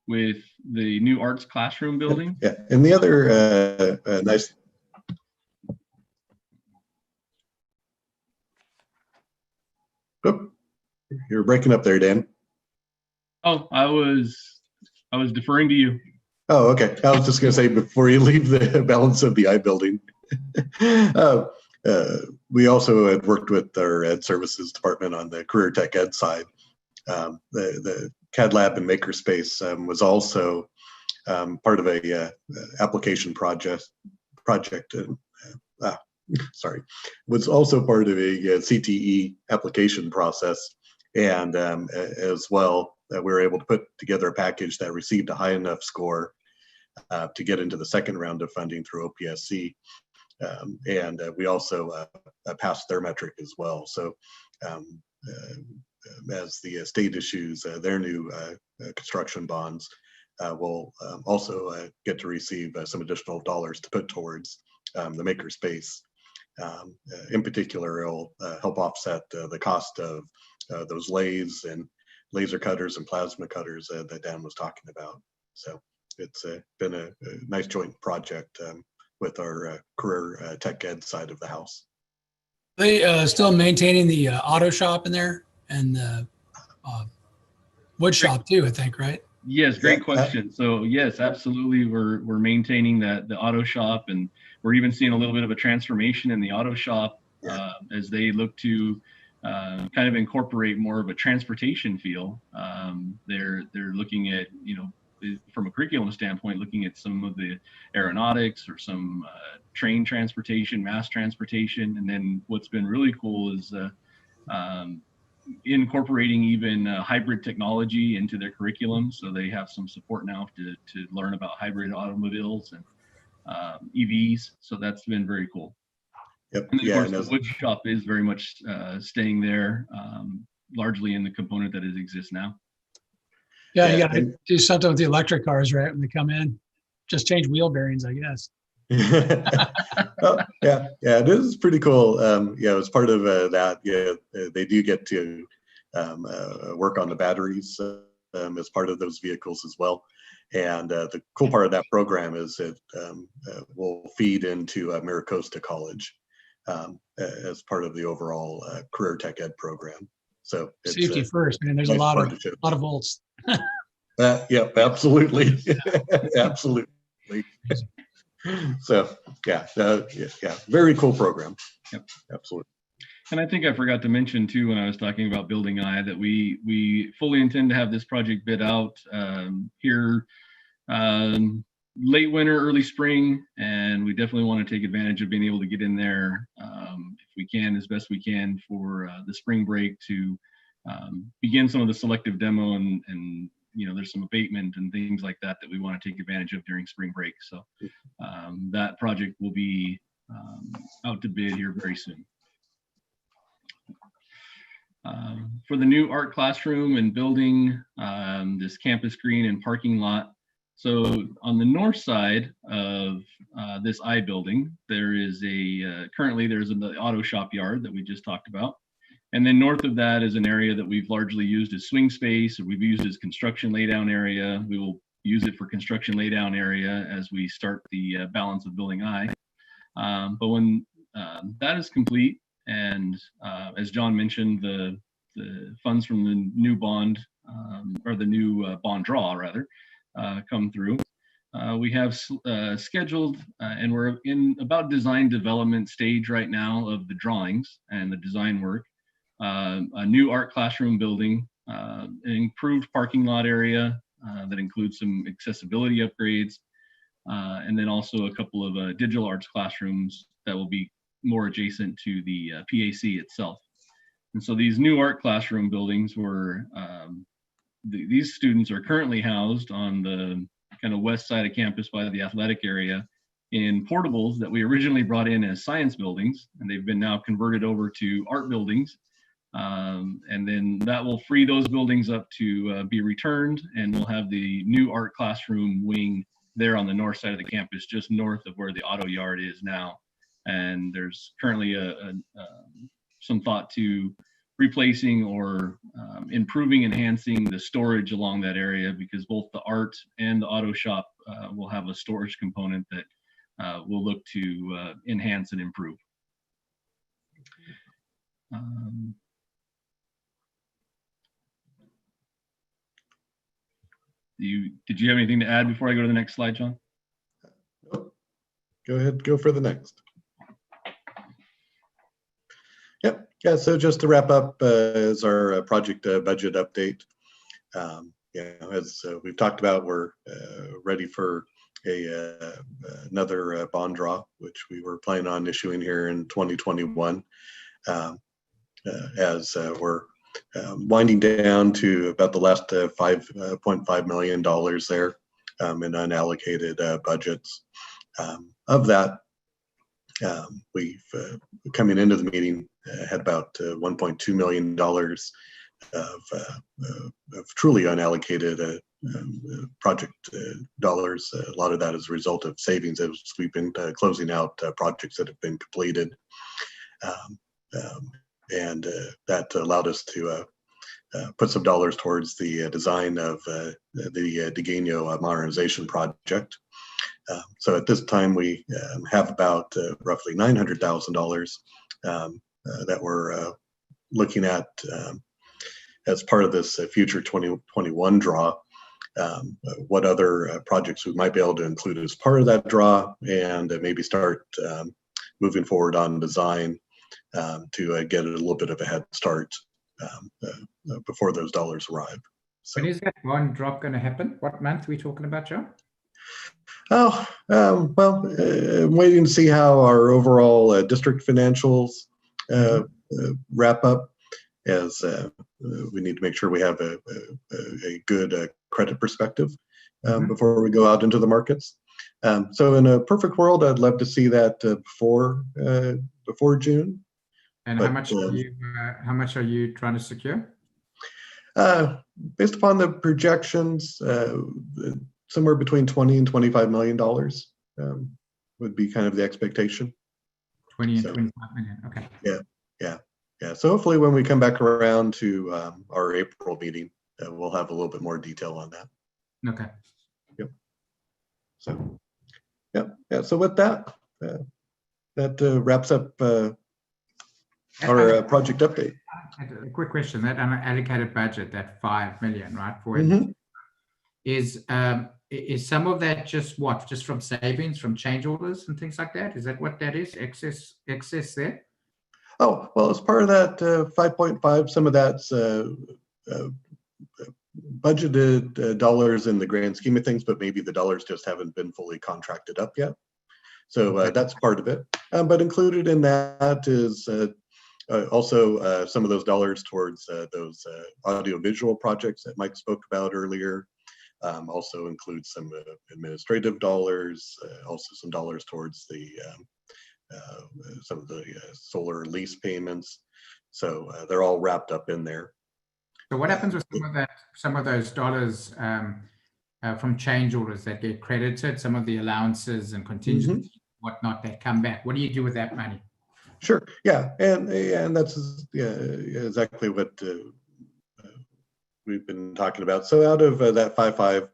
With the new arts classroom building.
Yeah, and the other nice. Oh, you're breaking up there, Dan.
Oh, I was deferring to you.
Oh, okay. I was just going to say before you leave the balance of the I building, we also had worked with our Ed Services Department on the Career Tech Ed side. The CAD Lab and Makerspace was also part of a application project. Was also part of a CTE application process, and as well, we were able to put together a package that received a high enough score to get into the second round of funding through OPSC, and we also passed their metric as well. So. As the state issues their new construction bonds, will also get to receive some additional dollars to put towards the makerspace. In particular, it'll help offset the cost of those lathes and laser cutters and plasma cutters that Dan was talking about. So it's been a nice joint project with our career tech ed side of the house.
They still maintaining the auto shop in there and the wood shop too, I think, right?
Yes, great question. So yes, absolutely. We're maintaining the auto shop, and we're even seeing a little bit of a transformation in the auto shop as they look to kind of incorporate more of a transportation feel. They're looking at, from a curriculum standpoint, looking at some of the aeronautics or some train transportation, mass transportation, and then what's been really cool is incorporating even hybrid technology into their curriculum. So they have some support now to learn about hybrid automobiles and EVs. So that's been very cool.
Yep.
And then, of course, the wood shop is very much staying there, largely in the component that exists now.
Yeah, you got to do something with the electric cars, right? When they come in, just change wheel bearings, I guess.
Well, yeah, it is pretty cool. As part of that, they do get to work on the batteries as part of those vehicles as well. And the cool part of that program is it will feed into Maricosta College as part of the overall career tech ed program. So it's,
safety first, man. There's a lot of volts.
Yeah, absolutely, absolutely. So yeah, very cool program. Yep, absolutely.
And I think I forgot to mention too, when I was talking about Building I, that we fully intend to have this project bid out here late winter, early spring, and we definitely want to take advantage of being able to get in there if we can, as best we can, for the spring break to begin some of the selective demo and there's some abatement and things like that we want to take advantage of during spring break. So that project will be out to bid here very soon. For the new art classroom and building, this campus green and parking lot. So on the north side of this I building, there is currently there's the auto shop yard that we just talked about. And then north of that is an area that we've largely used as swing space, or we've used as construction laydown area. We will use it for construction laydown area as we start the balance of Building I. But when that is complete, and as John mentioned, the funds from the new bond, or the new bond draw rather, come through. We have scheduled, and we're in about design development stage right now of the drawings and the design work. A new art classroom building, an improved parking lot area that includes some accessibility upgrades, and then also a couple of digital arts classrooms that will be more adjacent to the PAC itself. And so these new art classroom buildings were, these students are currently housed on the kind of west side of campus by the athletic area in portables that we originally brought in as science buildings, and they've been now converted over to art buildings. And then that will free those buildings up to be returned, and we'll have the new art classroom wing there on the north side of the campus, just north of where the auto yard is now. And there's currently some thought to replacing or improving, enhancing the storage along that area, because both the art and the auto shop will have a storage component that we'll look to enhance and improve. Did you have anything to add before I go to the next slide, John?
Nope. Go ahead, go for the next. Yep. Yeah. So just to wrap up, is our project budget update. As we've talked about, we're ready for another bond draw, which we were planning on issuing here in 2021. As we're winding down to about the last $5.5 million there in unallocated budgets. Of that, we've coming into the meeting had about $1.2 million of truly unallocated project dollars. A lot of that is a result of savings as we've been closing out projects that have been completed. And that allowed us to put some dollars towards the design of the Degano modernization project. So at this time, we have about roughly $900,000 that we're looking at as part of this future 2021 draw. What other projects we might be able to include as part of that draw, and maybe start moving forward on design to get a little bit of a head start before those dollars arrive. So,
when is that one drop going to happen? What month are we talking about, Joe?
well, I'm waiting to see how our overall district financials wrap up, as we need to make sure we have a good credit perspective before we go out into the markets. So in a perfect world, I'd love to see that before June.
And
but,
how much are you trying to secure?
Based upon the projections, somewhere between $20 and $25 million would be kind of the expectation.
20 and 25 million. Okay.
Yeah. So hopefully when we come back around to our April meeting, we'll have a little bit more detail on that.
Okay.
Yep. So, yeah. So with that, that wraps up our project update.
A quick question: that unallocated budget, that 5 million, right? For is some of that just from savings, from change orders and things like that? Is that what that is? Excess there?
Oh, well, as part of that 5.5, some of that's budgeted dollars in the grand scheme of things, but maybe the dollars just haven't been fully contracted up yet. So that's part of it. But included in that is also some of those dollars towards those audiovisual projects that Mike spoke about earlier. Also includes some administrative dollars, also some dollars towards the some of the solar lease payments. So they're all wrapped up in there.
So what happens with some of those dollars from change orders that get credited, some of the allowances and contingencies, whatnot, that come back? What do you do with that money?
Sure. Yeah, and that's exactly what we've been talking about. So out of that 5.5,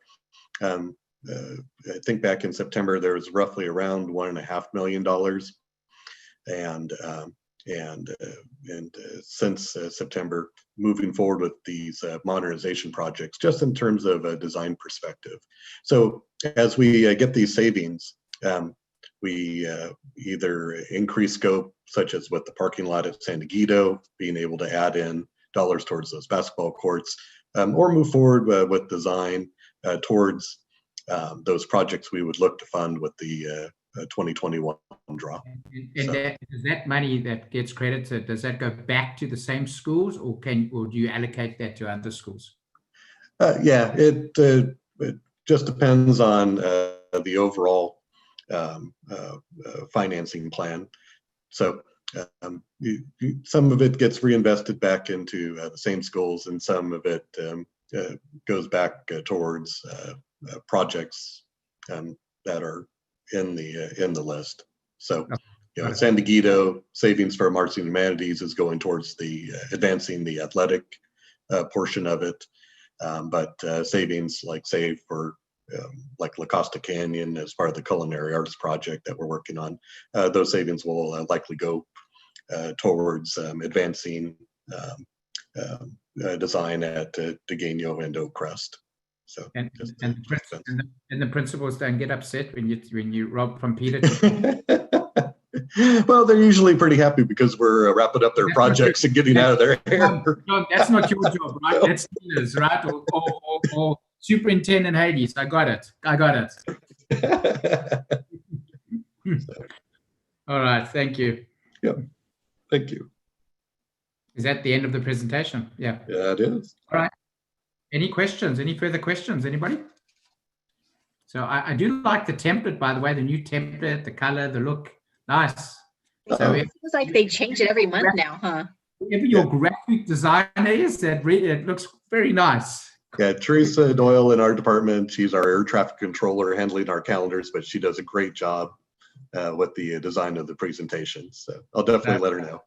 I think back in September there was roughly around $1.5 million, and since September, moving forward with these modernization projects, just in terms of a design perspective. So as we get these savings, we either increase scope, such as with the parking lot at San Diego, being able to add in dollars towards those basketball courts, or move forward with design towards those projects we would look to fund with the 2021 draw.
And does that money that gets credited, does that go back to the same schools, or do you allocate that to other schools?
Yeah, it just depends on the overall financing plan. So some of it gets reinvested back into the same schools, and some of it goes back towards projects that are in the list. So, San Diego savings for arts and humanities is going towards the advancing the athletic portion of it, but savings like say for like La Costa Canyon as part of the culinary arts project that we're working on, those savings will likely go towards advancing design at Degano and Oak Crest. So
and the principals don't get upset when you rob from Peter to
well, they're usually pretty happy because we're wrapping up their projects and getting out of their hair.
No, that's not your job, right? That's Tina's, right? Or Superintendent Hades. I got it. All right. Thank you.
Yep. Thank you.
Is that the end of the presentation? Yeah.
Yeah, it is.
All right. Any questions? Any further questions? Anybody? So I do like the template, by the way, the new template, the color, the look. Nice. So
it feels like they change it every month now, huh?
Whoever your graphic designer is, it looks very nice.
Yeah, Teresa Doyle in our department, she's our air traffic controller handling our calendars, but she does a great job with the design of the presentation. So I'll definitely let her know.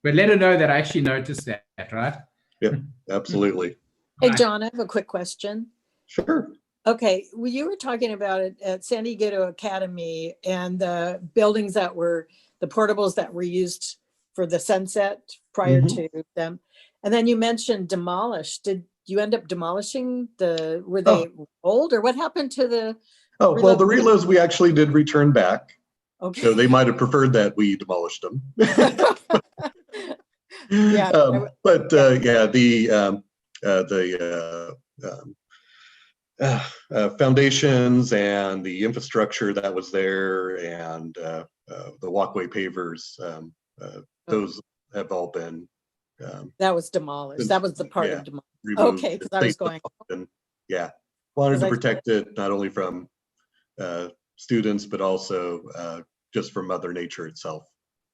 But let her know that I actually noticed that, right?
Yep, absolutely.
Hey, John, I have a quick question.
Sure.
Okay, well, you were talking about it at San Diego Academy and the buildings that were, the portables that were used for the sunset prior
Mhm.
to them. And then you mentioned demolish. Did you end up demolishing were they old, or what happened to the?
Oh, well, the
relocated?
relos we actually did return back.
Okay.
So they might have preferred that we demolished them.
Yeah.
But yeah, the foundations and the infrastructure that was there, and the walkway pavers, those have all been.
That was demolished. That was the part of demolished.
Removed.
Okay, because I was going.
And, yeah, wanted to
'Cause I-
protect it not only from students, but also just from Mother Nature itself.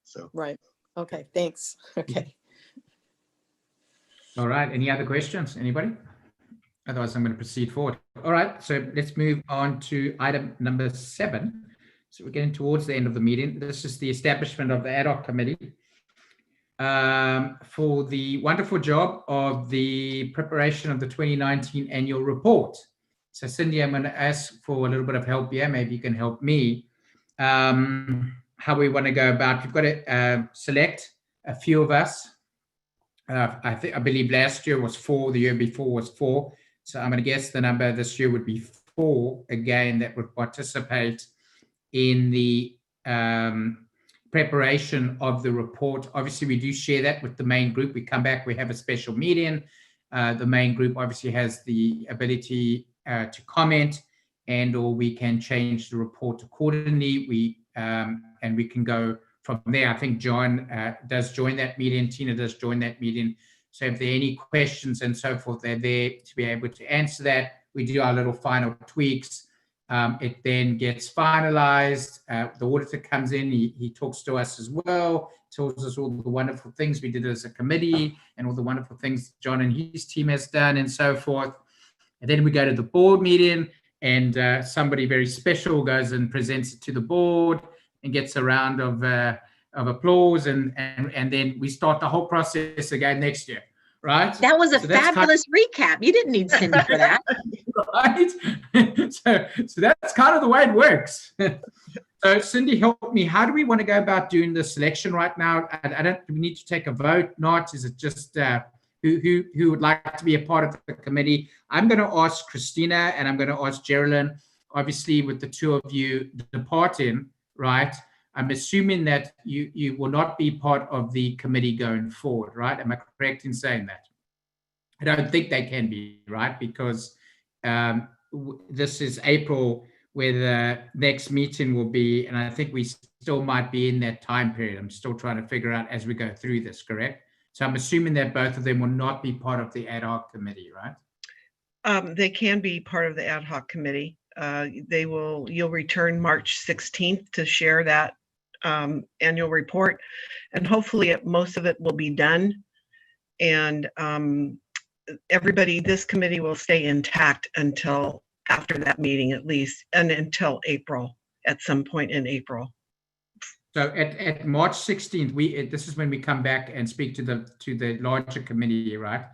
So.
Right. Okay. Thanks. Okay.
All right. Any other questions? Anybody? Otherwise, I'm going to proceed forward. All right. So let's move on to item number 7. So we're getting towards the end of the meeting. This is the establishment of the ad hoc committee for the wonderful job of the preparation of the 2019 annual report. So Cindy, I'm going to ask for a little bit of help here. Maybe you can help me. How we want to go about. We've got to select a few of us. I believe last year was 4, the year before was 4. So I'm going to guess the number this year would be 4 again that would participate in the preparation of the report. Obviously, we do share that with the main group. We come back, we have a special meeting. The main group obviously has the ability to comment, and/or we can change the report accordingly. And we can go from there. I think John does join that meeting. Tina does join that meeting. So if there are any questions and so forth, they're there to be able to answer that. We do our little final tweaks. It then gets finalized. The auditor comes in. He talks to us as well, tells us all the wonderful things we did as a committee and all the wonderful things John and his team has done and so forth. And then we go to the board meeting, and somebody very special goes and presents it to the board and gets a round of applause, and then we start the whole process again next year, right?
That was a fabulous recap. You didn't need Cindy for that.
Right? so that's kind of the way it works. So Cindy, help me. How do we want to go about doing the selection right now? I don't. Do we need to take a vote? Not? Is it just who would like to be a part of the committee? I'm going to ask Christina and I'm going to ask Geraldine. Obviously, with the two of you departing, right? I'm assuming that you will not be part of the committee going forward, right? Am I correct in saying that? I don't think they can be, right? Because this is April where the next meeting will be, and I think we still might be in that time period. I'm still trying to figure out as we go through this, correct? So I'm assuming that both of them will not be part of the ad hoc committee, right?
They can be part of the ad hoc committee. You'll return March 16th to share that annual report, and hopefully most of it will be done. And this committee will stay intact until after that meeting, at least, and until April, at some point in April.
So at March 16th, this is when we come back and speak to the larger committee, right?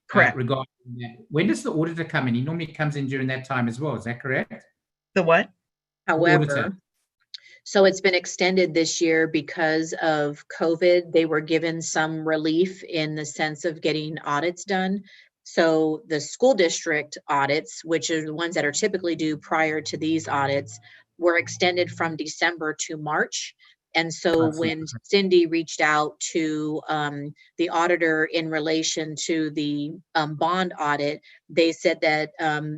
Correct.
Regarding that. When does the auditor come in? He normally comes in during that time as well. Is that correct?
The what?
However, so it's been extended this year because of COVID. They were given some relief in the sense of getting audits done. So the school district audits, which are the ones that are typically due prior to these audits, were extended from December to March. And so when Cindy reached out to the auditor in relation to the bond audit, they said that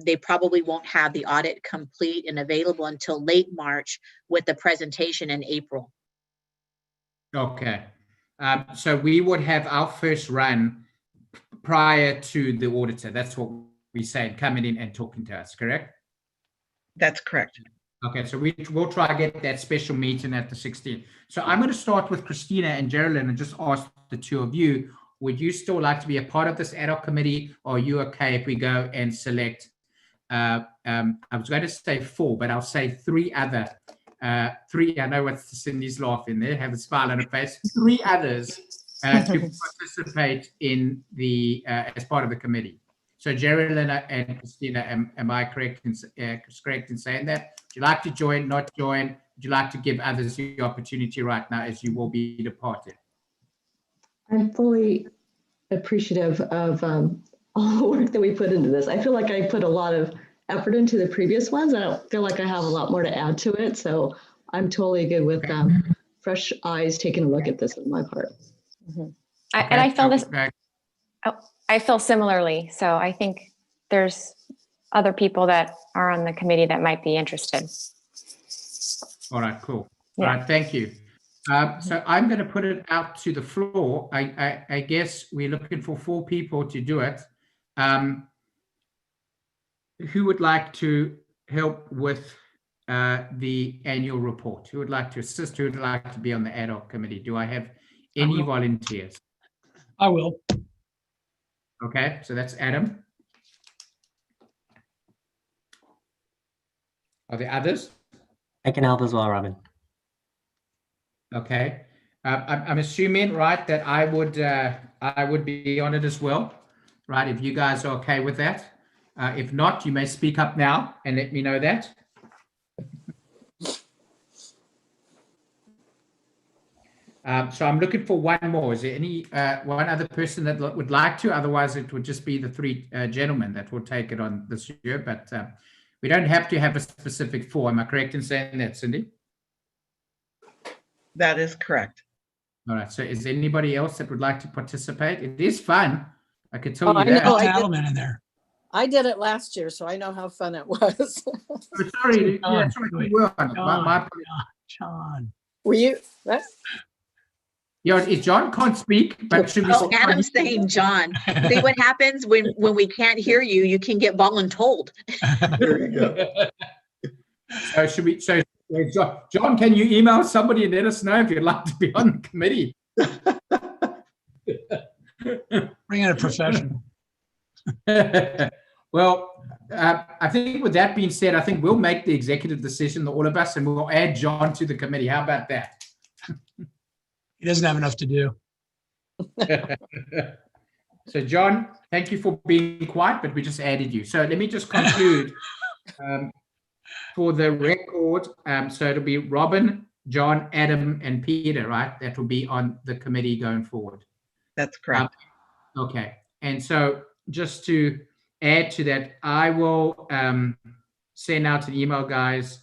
they probably won't have the audit complete and available until late March with the presentation in April.
Okay. So we would have our first run prior to the auditor. That's what we said, coming in and talking to us, correct?
That's correct.
Okay, so we'll try to get that special meeting at the 16th. So I'm going to start with Christina and Geraldine and just ask the two of you, would you still like to be a part of this ad hoc committee, or are you okay if we go and select, I was going to say 4, but I'll say 3 other, 3, I know what Cindy's laughing there, have a smile on her face, 3 others to participate in the, as part of the committee. So Geraldine and Christina, am I correct in saying that? Would you like to join, not join? Would you like to give others the opportunity right now as you will be departed?
I'm fully appreciative of all the work that we put into this. I feel like I put a lot of effort into the previous ones. I don't feel like I have a lot more to add to it. So I'm totally good with fresh eyes taking a look at this on my part.
And I feel this. I feel similarly. So I think there's other people that are on the committee that might be interested.
All right, cool.
Yeah.
All right, thank you. So I'm going to put it out to the floor. I guess we're looking for 4 people to do it. Who would like to help with the annual report? Who would like to assist? Who would like to be on the ad hoc committee? Do I have any volunteers?
I will.
Okay, so that's Adam. Are there others?
I can help as well, Robin.
Okay. I'm assuming, right, that I would be on it as well, right? If you guys are okay with that. If not, you may speak up now and let me know that. So I'm looking for one more. Is there any one other person that would like to? Otherwise, it would just be the 3 gentlemen that will take it on this year. But we don't have to have a specific 4. Am I correct in saying that, Cindy?
That is correct.
All right. So is there anybody else that would like to participate? It is fun. I can tell you
I
that.
know,
Element in there.
I did it last year, so I know how fun it was.
Oh, sorry. Yeah, sorry. You were on it.
John.
Were you? What?
Yeah, John can't speak, but should we?
Oh, Adam's saying John. See what happens when we can't hear you, you can get voluntold.
There you go.
So should we? So John, can you email somebody and let us know if you'd like to be on the committee?
Bring in a professional.
Well, I think with that being said, I think we'll make the executive decision, all of us, and we'll add John to the committee. How about that?
He doesn't have enough to do.
So, John, thank you for being quiet, but we just added you. So let me just conclude for the record. So it'll be Robin, John, Adam, and Peter, right? That will be on the committee going forward.
That's correct.
Okay. And so just to add to that, I will send out an email, guys,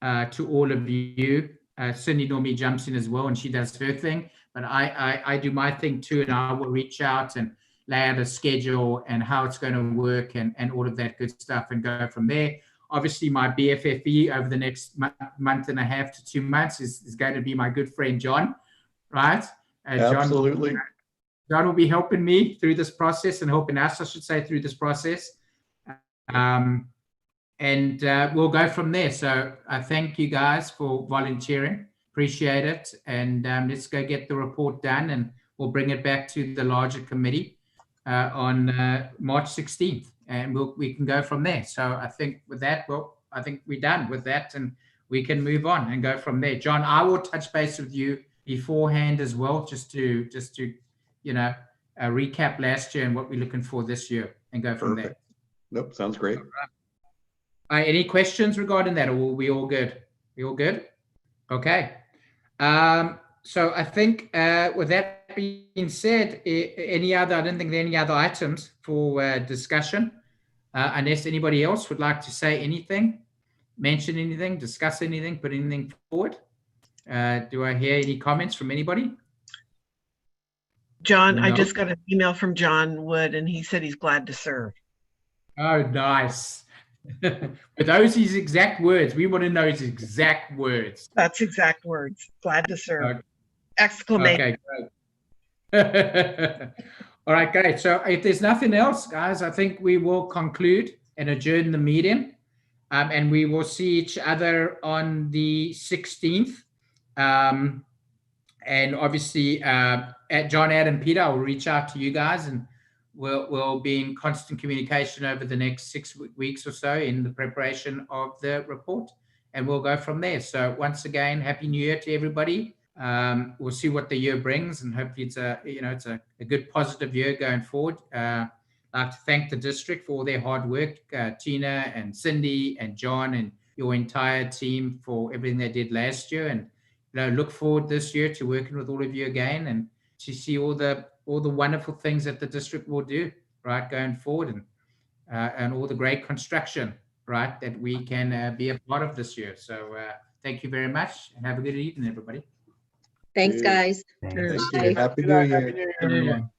to all of you. Cindy normally jumps in as well, and she does her thing, but I do my thing too, and I will reach out and lay out a schedule and how it's going to work and all of that good stuff and go from there. Obviously, my BFFE over the next month and a half to 2 months is going to be my good friend, John, right?
Absolutely.
John will be helping me through this process and helping us, I should say, through this process. And we'll go from there. So I thank you guys for volunteering. Appreciate it. And let's go get the report done, and we'll bring it back to the larger committee on March 16th. And we can go from there. So I think with that, I think we're done with that, and we can move on and go from there. John, I will touch base with you beforehand as well, just to recap last year and what we're looking for this year, and go from there.
Nope, sounds great.
Any questions regarding that, or are we all good? We all good? Okay. So I think with that being said, I don't think there are any other items for discussion, unless anybody else would like to say anything, mention anything, discuss anything, put anything forward. Do I hear any comments from anybody?
John,
No.
I just got an email from John Wood, and he said he's glad to serve.
Oh, nice. With those his exact words, we want to know his exact words.
That's exact words. Glad to serve.
Okay.
Exclamation.
Okay, great. All right, great. So if there's nothing else, guys, I think we will conclude and adjourn the meeting. And we will see each other on the 16th. And obviously, at John, Adam, Peter, I will reach out to you guys, and we'll be in constant communication over the next 6 weeks or so in the preparation of the report, and we'll go from there. So once again, Happy New Year to everybody. We'll see what the year brings, and hopefully it's a good positive year going forward. I'd like to thank the district for all their hard work, Tina and Cindy and John and your entire team for everything they did last year, and look forward this year to working with all of you again and to see all the wonderful things that the district will do, right, going forward, and all the great construction, right, that we can be a part of this year. So thank you very much, and have a good evening, everybody.
Thanks, guys.
Thank
Bye.
you. Happy
Good
New
night.
Year.
Happy New Year.
Everyone.